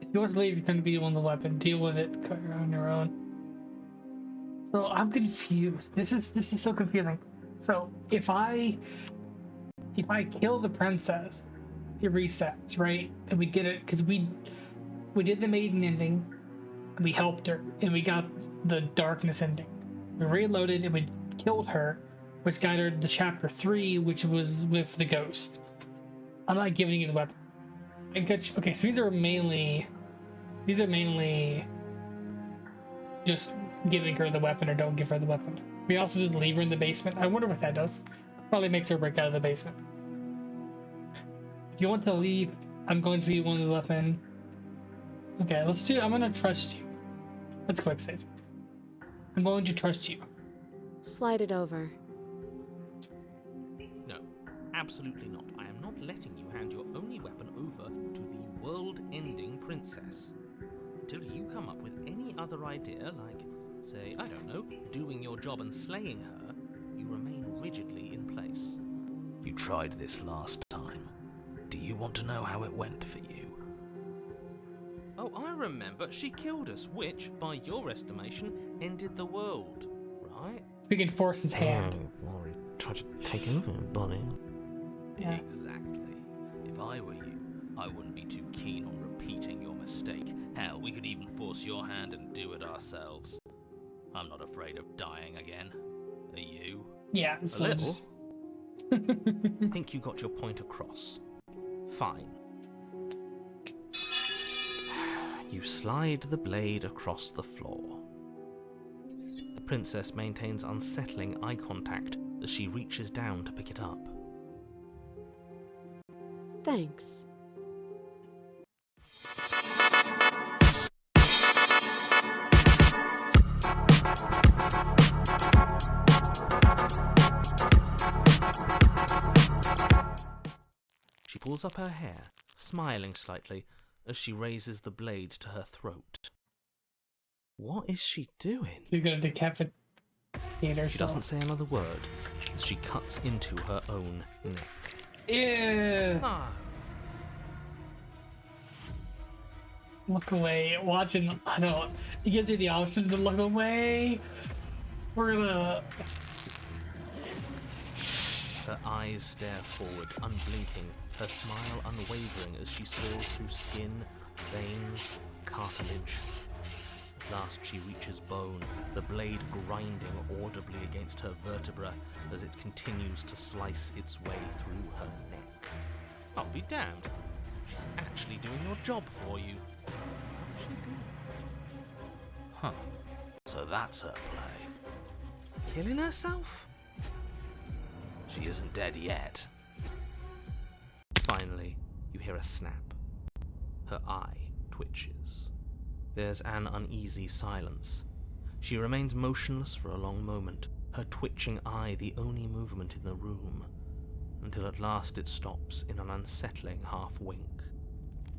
if you want to leave, you're going to be on the weapon. Deal with it on your own. So I'm confused. This is so confusing. So if I kill the princess, it resets, right? And we get it because we did the maiden ending, and we helped her, and we got the darkness ending. We reloaded and we killed her, which got her to chapter 3, which was with the ghost. I'm not giving you the weapon. Okay, so these are mainly just giving her the weapon or don't give her the weapon. We also just leave her in the basement. I wonder what that does. Probably makes her break out of the basement. If you want to leave, I'm going to be one of the weapon. Okay, I'm gonna trust you. Let's quick save. I'm going to trust you. Slide it over. No, absolutely not. I am not letting you hand your only weapon over to the world-ending princess. Until you come up with any other idea, like, say, I don't know, doing your job and slaying her, you remain rigidly in place. You tried this last time. Do you want to know how it went for you? Oh, I remember. She killed us, which, by your estimation, ended the world, right? We can force his hand. Or he tried to take over, buddy. Yeah. Exactly. If I were you, I wouldn't be too keen on repeating your mistake. Hell, we could even force your hand and do it ourselves. I'm not afraid of dying again. Are you? Yeah, A so little. just... I think you got your point across. Fine. You slide the blade across the floor. The princess maintains unsettling eye contact as she reaches down to pick it up. Thanks. She pulls up her hair, smiling slightly, as she raises the blade to her throat. What is she doing? She's gonna decapitate herself. She doesn't say another word as she cuts into her own neck. Ew. No! Look away. Watching. I don't. It gives you the option to look away. We're gonna. Her eyes stare forward, unblinking, her smile unwavering as she saws through skin, veins, cartilage. At last she reaches bone, the blade grinding audibly against her vertebra as it continues to slice its way through her neck. I'll be damned. She's actually doing your job for you. How did she do that? Huh. So that's her play. Killing herself? She isn't dead yet. Finally, you hear a snap. Her eye twitches. There's an uneasy silence. She remains motionless for a long moment, her twitching eye the only movement in the room, until at last it stops in an unsettling half-wink.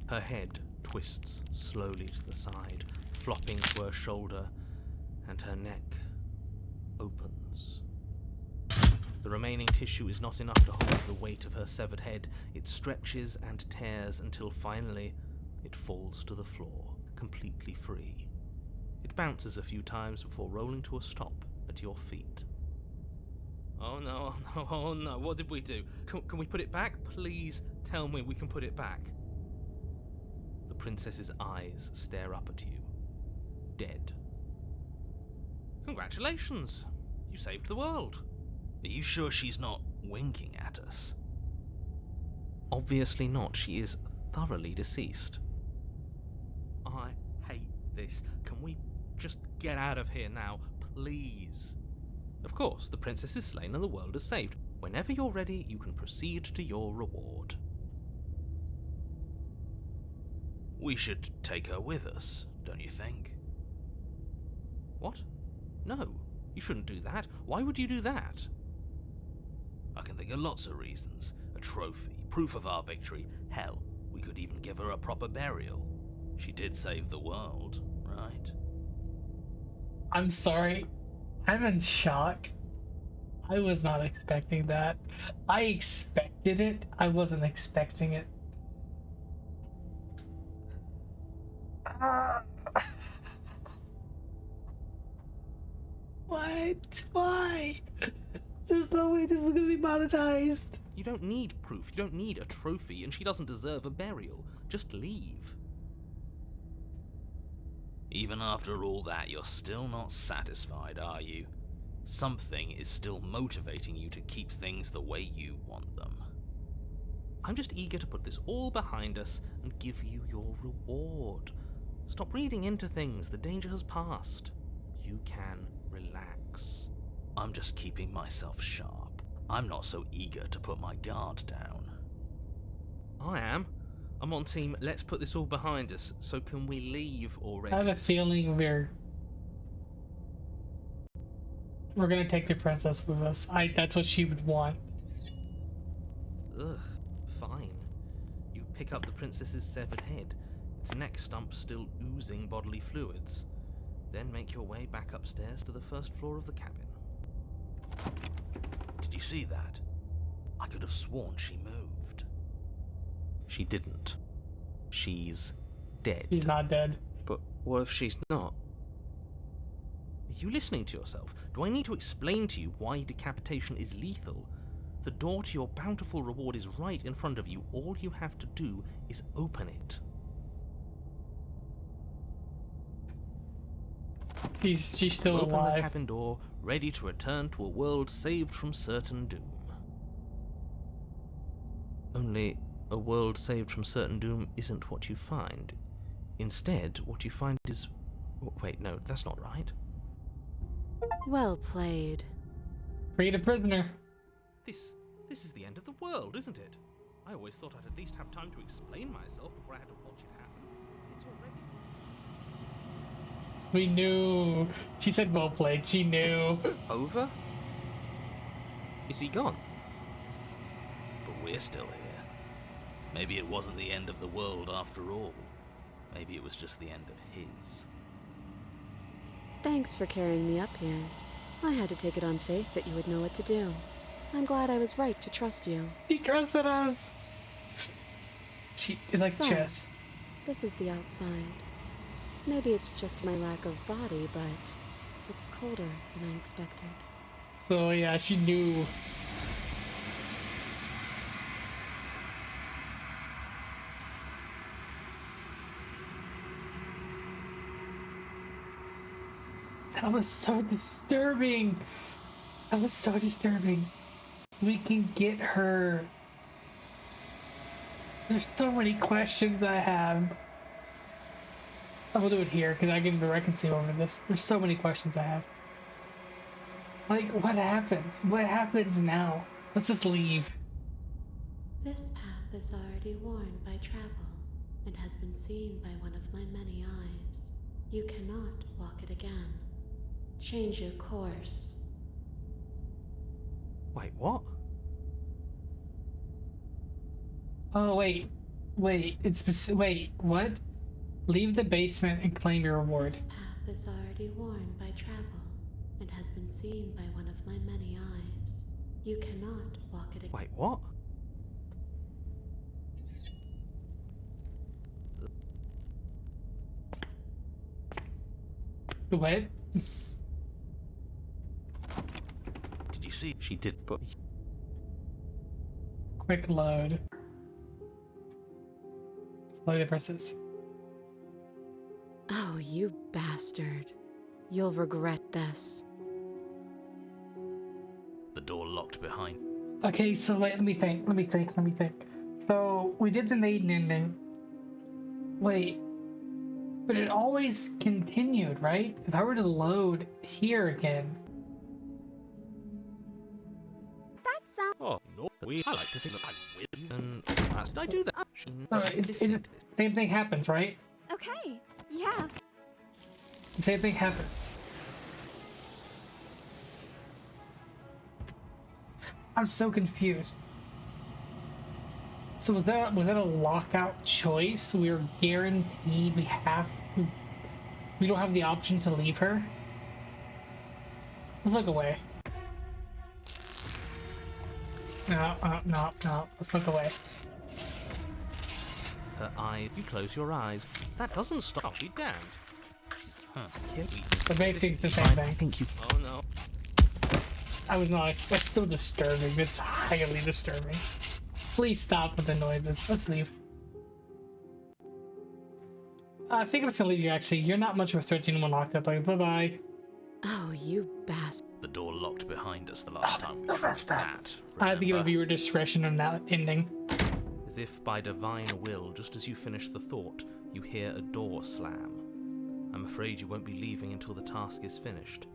Her head twists slowly to the side, flopping to her shoulder, and her neck opens. The remaining tissue is not enough to hold the weight of her severed head. It stretches and tears until finally it falls to the floor, completely free. It bounces a few times before rolling to a stop at your feet. Oh no, oh no, oh no, what did we do? Can we put it back? Please tell me we can put it back. The princess's eyes stare up at you, dead. Congratulations! You saved the world. Are you sure she's not winking at us? Obviously not. She is thoroughly deceased. I hate this. Can we just get out of here now, please? Of course, the princess is slain and the world is saved. Whenever you're ready, you can proceed to your reward. We should take her with us, don't you think? What? No, you shouldn't do that. Why would you do that? I can think of lots of reasons. A trophy, proof of our victory. Hell, we could even give her a proper burial. She did save the world, right? I'm sorry. I'm in shock. I was not expecting that. I expected it. I wasn't expecting it. What? Why? There's no way this is gonna be monetized. You don't need proof, you don't need a trophy, and she doesn't deserve a burial. Just leave. Even after all that, you're still not satisfied, are you? Something is still motivating you to keep things the way you want them. I'm just eager to put this all behind us and give you your reward. Stop reading into things, the danger has passed. You can relax. I'm just keeping myself sharp. I'm not so eager to put my guard down. I am. I'm on team, let's put this all behind us, so can we leave already? I have a feeling we're gonna take the princess with us. That's what she would want. Ugh, fine. You pick up the princess's severed head, its neck stump still oozing bodily fluids. Then make your way back upstairs to the first floor of the cabin. Did you see that? I could have sworn she moved. She didn't. She's dead. She's not dead. But what if she's not? Are you listening to yourself? Do I need to explain to you why decapitation is lethal? The door to your bountiful reward is right in front of you. All you have to do is open it. She's still Open alive. the cabin door, ready to return to a world saved from certain doom. Only a world saved from certain doom isn't what you find. Instead, what you find is... Wait, no, that's not right. Well played. Freed a prisoner. This is the end of the world, isn't it? I always thought I'd at least have time to explain myself before I had to watch it happen. It's already... We knew. She said well played. She knew. Over? Is he gone? But we're still here. Maybe it wasn't the end of the world after all. Maybe it was just the end of his. Thanks for carrying me up here. I had to take it on faith that you would know what to do. I'm glad I was right to trust you. She trusted us. She is like So, chess. This is the outside. Maybe it's just my lack of body, but it's colder than I expected. So yeah, she knew. That was so disturbing. That was so disturbing. We can get her. There's so many questions I have. I will do it here because I can see over this. There's so many questions I have. Like, what happens? What happens now? Let's just leave. This path is already worn by travel and has been seen by one of my many eyes. You cannot walk it again. Change your course. Wait, what? Oh, wait, wait, what? Leave the basement and claim your reward. This path is already worn by travel and has been seen by one of my many eyes. You cannot walk it again. Wait, what? What? Did you see? She did put... Quick load. Slow the presses. Oh, you bastard. You'll regret this. The door locked behind. Okay, so wait, let me think. So, we did the maiden ending. Wait. But it always continued, right? If I were to load here again. Oh, no, I like to think that I will. And fast I do that. It just, same thing happens, right? Okay, yeah. The same thing happens. I'm so confused. So was that a lockout choice? We were guaranteed we don't have the option to leave her? Let's look away. No, let's look away. Her eye, you close your eyes. That doesn't stop. Be damned. But basically it's the same thing. I think you... Oh no. That's still disturbing. It's highly disturbing. Please stop with the noises. Let's leave. I think I'm just gonna leave you actually. You're not much of a threat to anyone locked up. Like, bye-bye. Oh, you bastard. The door locked behind us the last time we the tried first time. that. I have to give a remember? viewer discretion on that ending. As if by divine will, just as you finish the thought, you hear a door slam. I'm afraid you won't be leaving until the task is finished.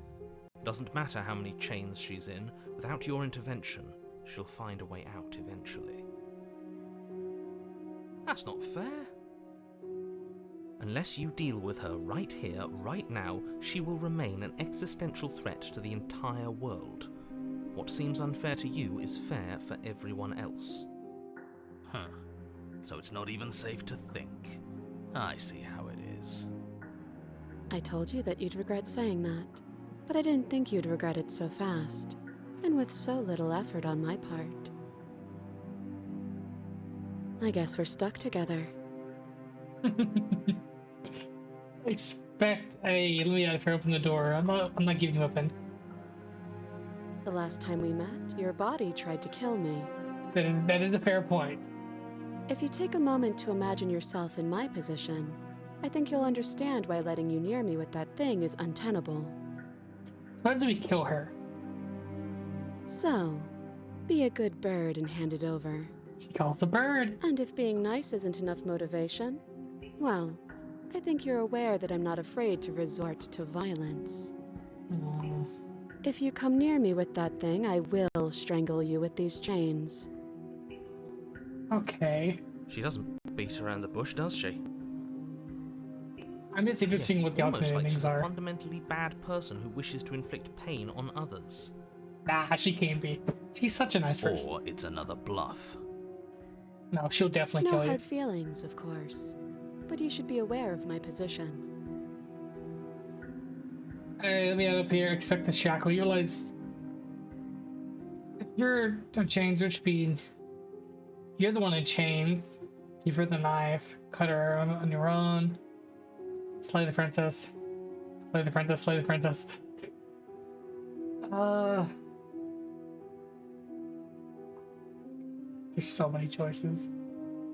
It doesn't matter how many chains she's in, without your intervention, she'll find a way out eventually. That's not fair. Unless you deal with her right here, right now, she will remain an existential threat to the entire world. What seems unfair to you is fair for everyone else. Huh. So it's not even safe to think. I see how it is. I told you that you'd regret saying that, but I didn't think you'd regret it so fast, and with so little effort on my part. I guess we're stuck together. Expect a... Let me if I open the door. I'm not giving you a pen. The last time we met, your body tried to kill me. That is a fair point. If you take a moment to imagine yourself in my position, I think you'll understand why letting you near me with that thing is untenable. Why don't we kill her? So, be a good bird and hand it over. She calls a bird. And if being nice isn't enough motivation, well, I think you're aware that I'm not afraid to resort to violence. Mm. If you come near me with that thing, I will strangle you with these chains. Okay. She doesn't beat around the bush, does she? I'm just interested in Yes, what it's the almost alternate like endings she's a are. fundamentally bad person who wishes to inflict pain on others. Nah, she can't be. She's such a nice person. Or it's another bluff. No, she'll definitely No kill you. hard feelings, of course. But you should be aware of my position. Hey, let me out up here. Expect the shackle. You realize if you're in chains, which be you're the one in chains. Give her the knife. Cut her on your own. Slay the princess. Slay the princess. Slay the princess. There's so many choices.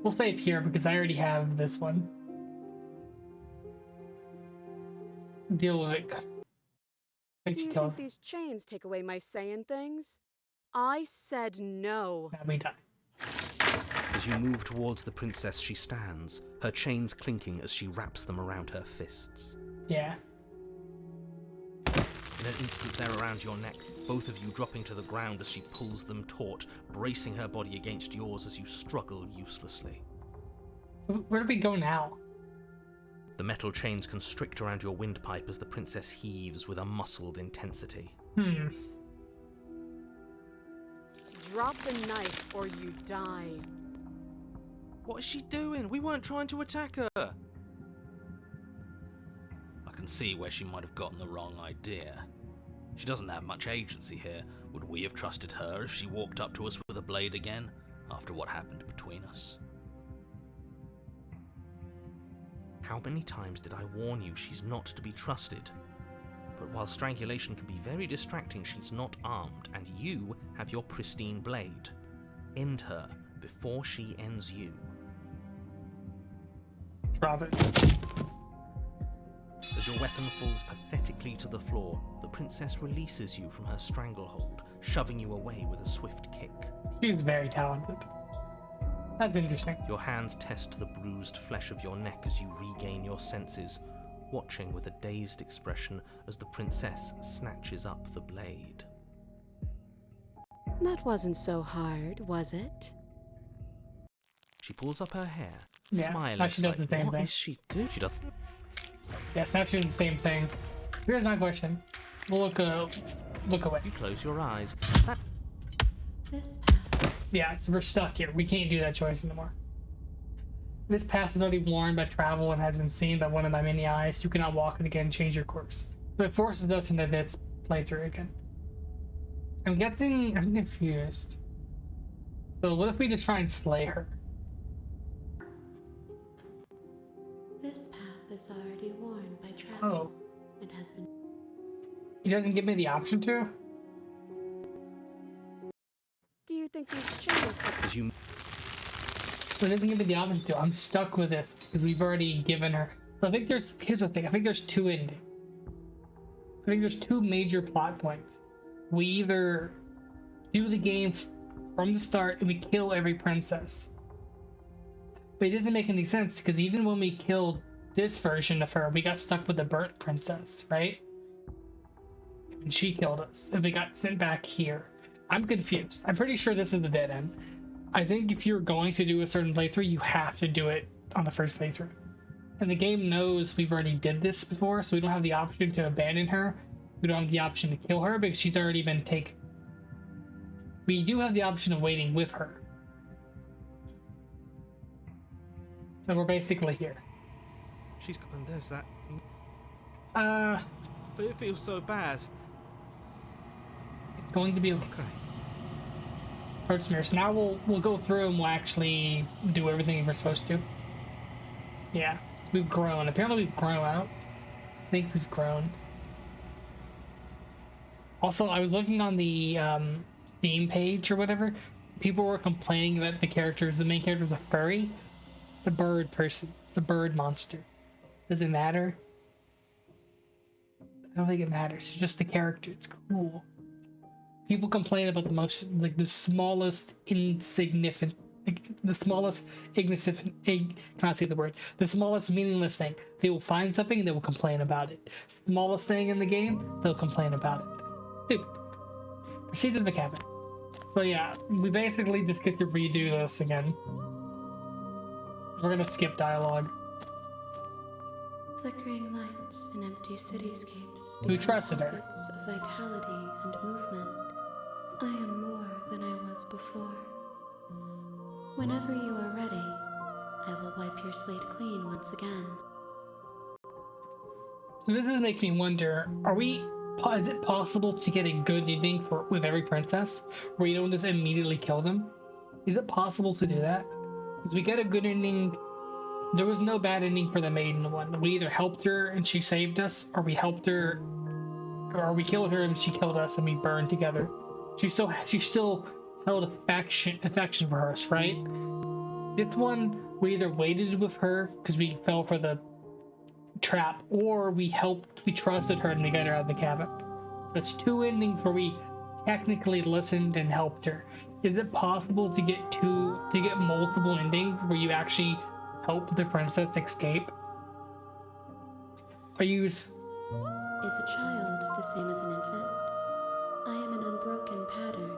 We'll save here because I already have this one. Deal with it. Do you think these chains take away my saying things? I said no. Now we die. As you move towards the princess, she stands, her chains clinking as she wraps them around her fists. Yeah. In an instant, they're around your neck, both of you dropping to the ground as she pulls them taut, bracing her body against yours as you struggle uselessly. So where do we go now? The metal chains constrict around your windpipe as the princess heaves with a muscled intensity. Drop the knife or you die. What is she doing? We weren't trying to attack her! I can see where she might have gotten the wrong idea. She doesn't have much agency here. Would we have trusted her if she walked up to us with a blade again, after what happened between us? How many times did I warn you she's not to be trusted? But while strangulation can be very distracting, she's not armed, and you have your pristine blade. End her before she ends you. Drop it. As your weapon falls pathetically to the floor, the princess releases you from her stranglehold, shoving you away with a swift kick. She's very talented. That's interesting. Your hands test the bruised flesh of your neck as you regain your senses, watching with a dazed expression as the princess snatches up the blade. That wasn't so hard, was it? She pulls up her hair, Yeah, smiling. now she does the same What thing. is she doing? She does. Yes, now she's the same thing. Here's my question. We'll look away. You close your eyes. That This path. Yeah, so we're stuck here. We can't do that choice anymore. This path is already worn by travel and has been seen by one of my many eyes. You cannot walk it again and change your course. So it forces us into this playthrough again. I'm guessing I'm confused. So what if we just try and slay her? This path is already worn by travel Oh, and has been. he doesn't give me the option to? Do you think these chains have as you So it doesn't give me the option to. I'm stuck with this because we've already given her. So I think here's the thing. I think there's two endings. I think there's two major plot points. We either do the game from the start and we kill every princess. But it doesn't make any sense because even when we killed this version of her, we got stuck with the burnt princess, right? And she killed us and we got sent back here. I'm confused. I'm pretty sure this is the dead end. I think if you're going to do a certain playthrough, you have to do it on the first playthrough. And the game knows we've already did this before, so we don't have the option to abandon her. We don't have the option to kill her because she's already been taken. We do have the option of waiting with her. So we're basically here. she's and there's that. Uh, But it feels so bad. it's going to be okay. Okay. Hurts me. So now we'll go through and we'll actually do everything we're supposed to. Yeah, we've grown. Apparently we've grown out. I think we've grown. Also, I was looking on the Steam page or whatever. People were complaining that the main character is a furry. It's a bird person. It's a bird monster. Does it matter? I don't think it matters. It's just the character. It's cool. People complain about the smallest, insignificant the smallest the smallest meaningless thing. They will find something and they will complain about it. Smallest thing in the game, they'll complain about it. Stupid. Proceed to the cabin. So yeah, we basically just get to redo this again. We're gonna skip dialogue. Flickering lights in empty cityscapes. We trusted her. Pockets of vitality and movement. I am more than I was before. Whenever you are ready, I will wipe your slate clean once again. So this is making me wonder, is it possible to get a good ending with every princess, where you don't just immediately kill them? Is it possible to do that? Because we get a good ending. There was no bad ending for the maiden one. We either helped her and she saved us, or we helped her, or we killed her and she killed us and we burned together. She still held affection for us, right? This one, we either waited with her because we fell for the trap, or we trusted her and we got her out of the cabin. That's two endings where we technically listened and helped her. Is it possible to get multiple endings where you actually help the princess escape? Is a child the same as an infant? I am an unbroken pattern,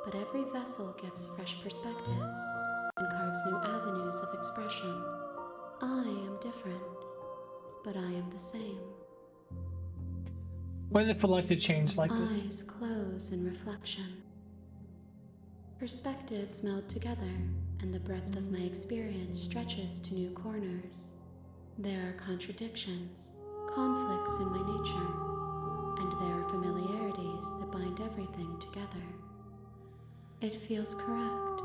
but every vessel gives fresh perspectives and carves new avenues of expression. I am different, but I am the same. What does it feel like to change like this? Eyes close in reflection. Perspectives meld together, and the breadth of my experience stretches to new corners. There are contradictions, conflicts in my nature, and there are familiarities that bind everything together. It feels correct.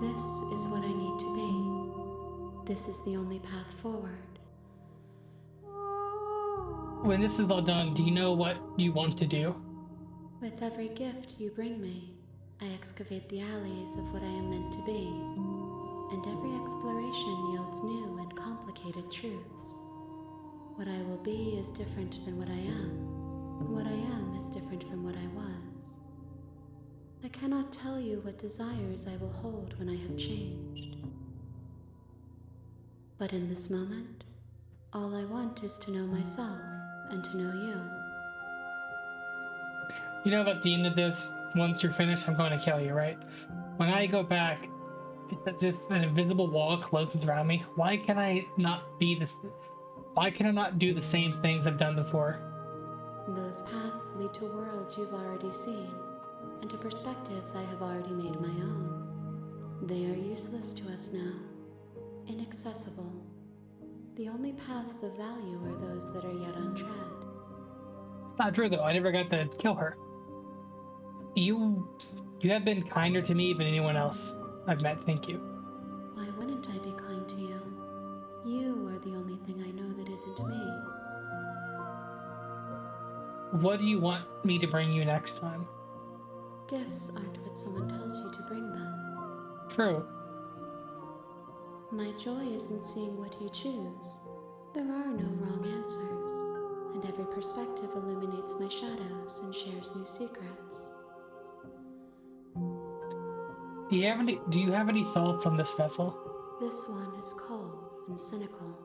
This is what I need to be. This is the only path forward. When this is all done, do you know what you want to do? With every gift you bring me, I excavate the alleys of what I am meant to be, and every exploration yields new and complicated truths. What I will be is different than what I am, and what I am is different from what I was. I cannot tell you what desires I will hold when I have changed. But in this moment, all I want is to know myself and to know you. You know, at the end of this, once you're finished, I'm going to kill you, right? When I go back, it's as if an invisible wall closes around me. Why can I not be this? Why can I not do the same things I've done before? Those paths lead to worlds you've already seen, and to perspectives I have already made my own. They are useless to us now, inaccessible. The only paths of value are those that are yet untread. It's not true, though. I never got to kill her. You have been kinder to me than anyone else I've met. Thank you. Why wouldn't I be kind to you? You are the only thing I know that isn't me. What do you want me to bring you next time? Gifts aren't what someone tells you to bring them. True. My joy is in seeing what you choose. There are no wrong answers, and every perspective illuminates my shadows and shares new secrets. Do you have any thoughts on this vessel? This one is cold and cynical.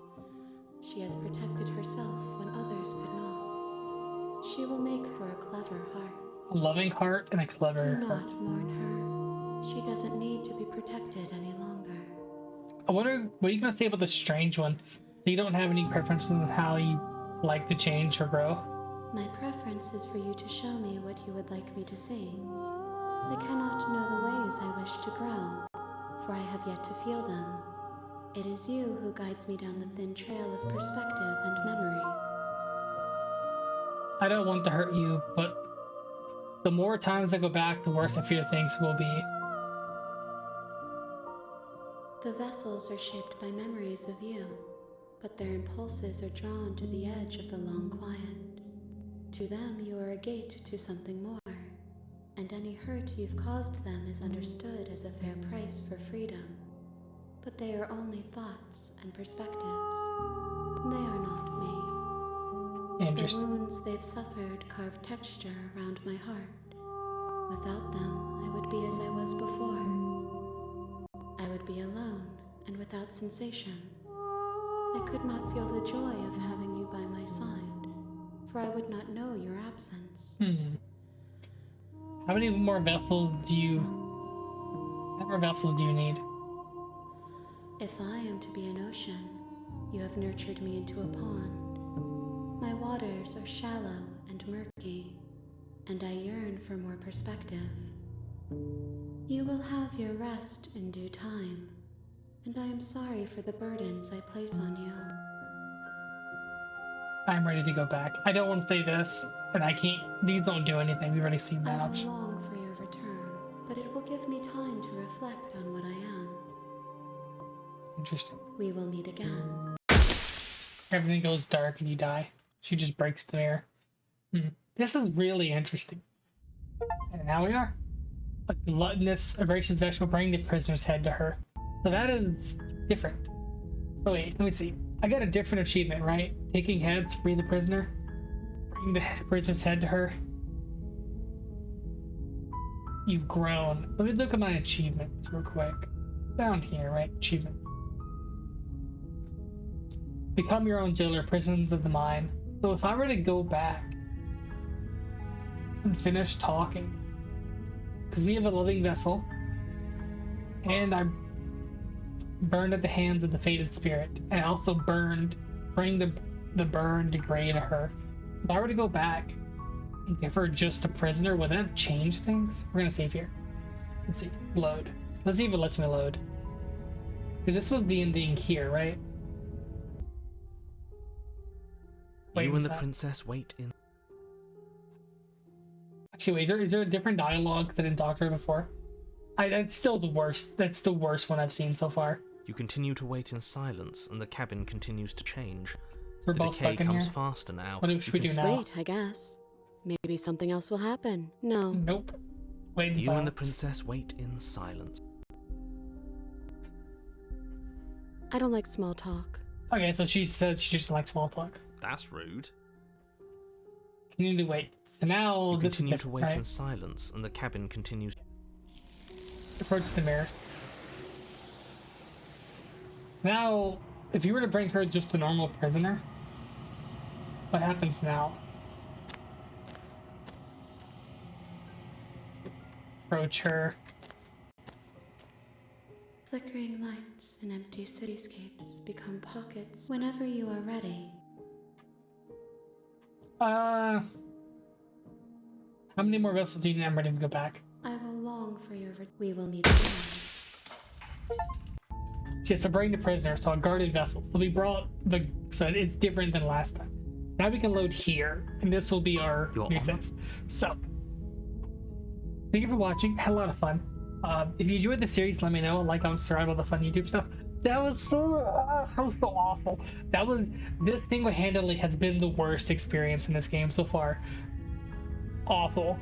She has protected herself when others could not. She will make for a clever heart. A loving heart and a clever Do heart. not mourn her. She doesn't need to be protected any longer. I wonder, what are you going to say about the strange one? So you don't have any preferences on how you like to change or grow? My preference is for you to show me what you would like me to see. I cannot know the ways I wish to grow, for I have yet to feel them. It is you who guides me down the thin trail of perspective and memory. I don't want to hurt you, but the more times I go back, the worse I fear things will be. The vessels are shaped by memories of you, but their impulses are drawn to the edge of the long quiet. To them, you are a gate to something more, and any hurt you've caused them is understood as a fair price for freedom. But they are only thoughts and perspectives. They are not me. Interesting. The wounds they've suffered carve texture around my heart. Without them, I would be as I was before. I would be alone and without sensation. I could not feel the joy of having you by my side, for I would not know your absence. How many more vessels do you... How many more vessels do you need? If I am to be an ocean, you have nurtured me into a pond. My waters are shallow and murky, and I yearn for more perspective. You will have your rest in due time, and I am sorry for the burdens I place on you. I'm ready to go back. I don't want to say this, and I can't... These don't do anything. We've already seen that I option. will long for your return, but it will give me time to reflect on what I am. Interesting. We will meet again. Everything goes dark and you die. She just breaks the mirror. This is really interesting. And now we are. A gluttonous, voracious vex will bring the prisoner's head to her. So that is different. So wait, let me see. I got a different achievement, right? Taking heads, free the prisoner. Bring the prisoner's head to her. You've grown. Let me look at my achievements real quick. Down here, right? Achievements. Become your own jailer, prisons of the mind. So if I were to go back and finish talking, because we have a living vessel, and I burned at the hands of the fated spirit, and I also bring the burn degrade to her. If I were to go back and give her just a prisoner, would that change things? We're gonna save here. Let's see. Load. Let's see if it lets me load. Because this was the ending here, right? Wait, You and the princess wait in. Actually, wait, is there a different dialogue than in Doctor before? That's still the worst. That's the worst one I've seen so far. You continue to wait in silence, and the cabin continues to change. We're The both decay stuck in comes here. faster now. What should we do now? Wait, I guess. Maybe something else will happen. No. Nope. Wait in You and the silence. princess wait in silence. I don't like small talk. Okay, so she says she just likes small talk. That's rude. Continue to wait. So now You this is continue to different, wait right? in silence, and the cabin continues. Approach the mirror. Now, if you were to bring her just a normal prisoner, what happens now? Approach her. Flickering lights in empty cityscapes become pockets whenever you are ready. How many more vessels do you need? I'm ready to go back. I will long for your we will meet again. Okay, so bring the prisoner, so a guarded vessel. So we brought the, so it's different than last time. Now we can load here, and this will be our Your new honor. save. So, thank you for watching. Had a lot of fun. If you enjoyed the series, let me know. Like, comment, subscribe, all the fun YouTube stuff. That was so awful. This single-handedly has been the worst experience in this game so far. Awful.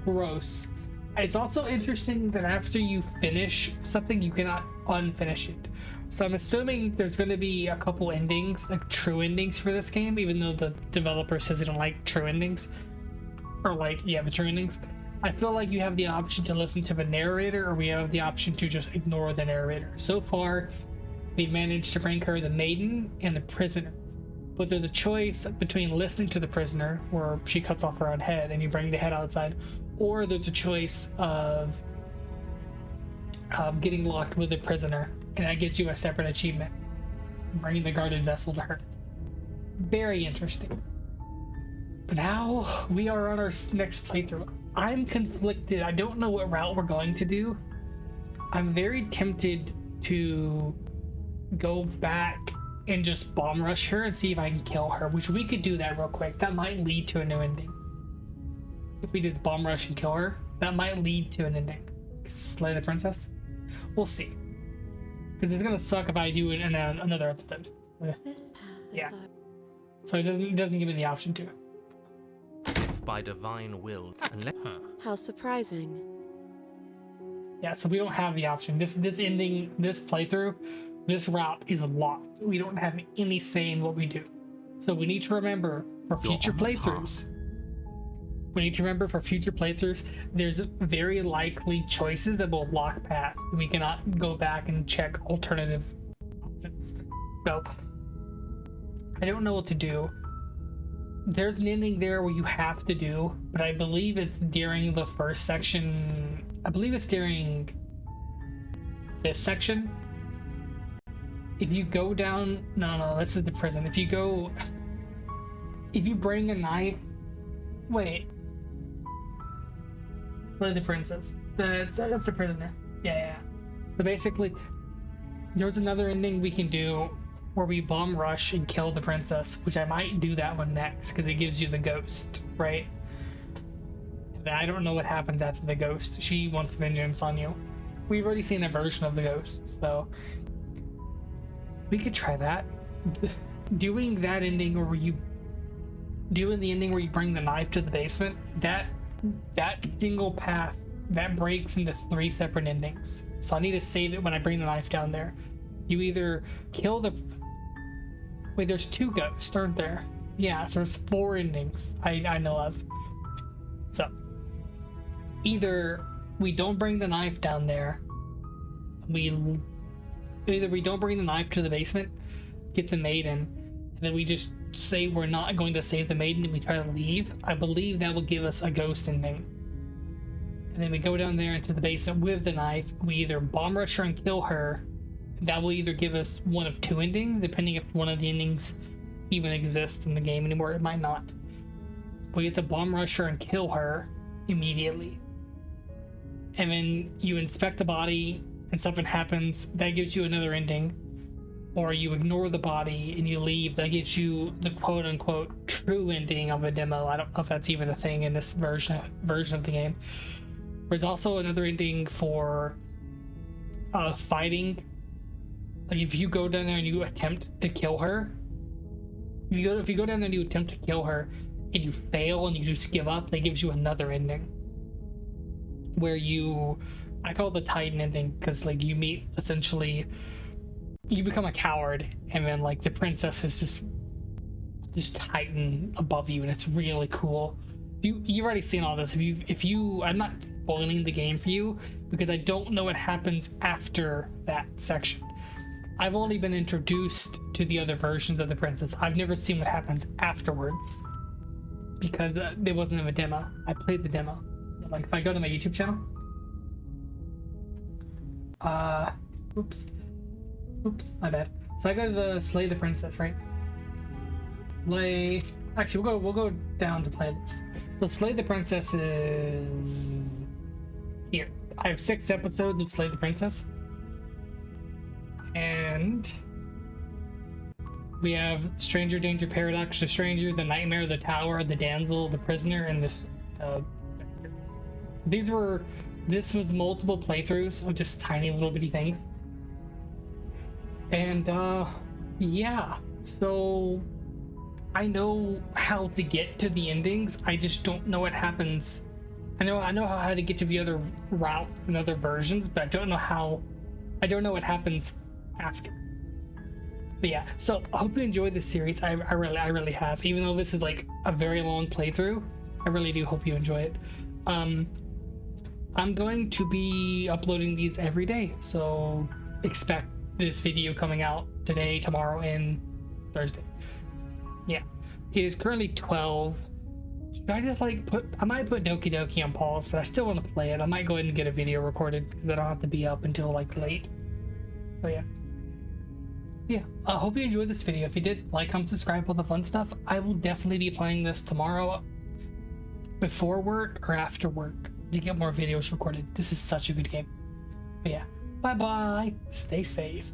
Gross. It's also interesting that after you finish something, you cannot unfinish it. So I'm assuming there's going to be a couple endings, like true endings for this game, even though the developer says they don't like true endings. Or like, yeah, the true endings. I feel like you have the option to listen to the narrator, or we have the option to just ignore the narrator. So far, we've managed to bring her the maiden and the prisoner. But there's a choice between listening to the prisoner, where she cuts off her own head and you bring the head outside, or there's a choice of getting locked with the prisoner, and that gives you a separate achievement, bringing the guarded vessel to her. Very interesting. But now we are on our next playthrough. I'm conflicted. I don't know what route we're going to do. I'm very tempted to go back and just bomb rush her and see if I can kill her, which we could do that real quick. That might lead to a new ending. If we just bomb rush and kill her, that might lead to an ending. Slay the princess? We'll see. Because it's gonna suck if I do it in another episode. This path is Yeah. So it doesn't give me the option to. By divine will, and let her. How surprising. Yeah, so we don't have the option. This ending, this playthrough, this route is locked. We don't have any say in what we do. So we need to remember for You're future on the playthroughs, we need to remember for future playthroughs, there's very likely choices that will lock paths. We cannot go back and check alternative options. So, I don't know what to do. There's an ending there where you have to do, but I believe it's during the first section. I believe it's during this section. If you go down, no, this is the prison. If you bring a knife, wait. Play the princess. That's the prisoner. Yeah. So basically, there's another ending we can do where we bomb rush and kill the princess, which I might do that one next because it gives you the ghost, right? And I don't know what happens after the ghost. She wants vengeance on you. We've already seen a version of the ghost, so we could try that. Doing that ending where doing the ending where you bring the knife to the basement, that single path that breaks into 3 separate endings. So I need to save it when I bring the knife down there. You either kill the... Wait, there's 2 ghosts, aren't there? Yeah, so there's 4 endings I know of. So, either we don't bring the knife down there, either we don't bring the knife to the basement, get the maiden, and then we just say we're not going to save the maiden and we try to leave. I believe that will give us a ghost ending. And then we go down there into the basement with the knife. We either bomb rush her and kill her. That will either give us one of 2 endings, depending if one of the endings even exists in the game anymore. It might not. We get to bomb rush her and kill her immediately. And then you inspect the body and something happens. That gives you another ending. Or you ignore the body and you leave. That gives you the quote-unquote true ending of a demo. I don't know if that's even a thing in this version of the game. There's also another ending for fighting. Like if you go down there and you attempt to kill her, if you go down there and you attempt to kill her and you fail and you just give up, that gives you another ending. Where I call it the Titan ending because like you meet essentially, you become a coward and then like the princess is just Titan above you and it's really cool. You've already seen all this. I'm not spoiling the game for you because I don't know what happens after that section. I've only been introduced to the other versions of the princess. I've never seen what happens afterwards because there wasn't a demo. I played the demo. So, like if I go to my YouTube channel, oops, my bad. So I go to the Slay the Princess, right? Actually, we'll go down to playlist. So Slay the Princess is here. I have 6 episodes of Slay the Princess. And we have Stranger Danger Paradox, the Stranger, the Nightmare, the Tower, the Damsel, the Prisoner, and this was multiple playthroughs of just tiny little bitty things. And yeah, so I know how to get to the endings. I just don't know what happens. I know how to get to the other routes and other versions, but I don't know what happens after. But yeah, so I hope you enjoyed this series. I really have. Even though this is like a very long playthrough, I really do hope you enjoy it. I'm going to be uploading these every day, so expect this video coming out today, tomorrow, and Thursday. Yeah, it is currently 12. Should I just like I might put Doki Doki on pause, but I still want to play it. I might go ahead and get a video recorded because I don't have to be up until like late. So yeah. I hope you enjoyed this video. If you did, like, comment, subscribe, all the fun stuff. I will definitely be playing this tomorrow before work or after work to get more videos recorded. This is such a good game. But yeah, bye bye. Stay safe.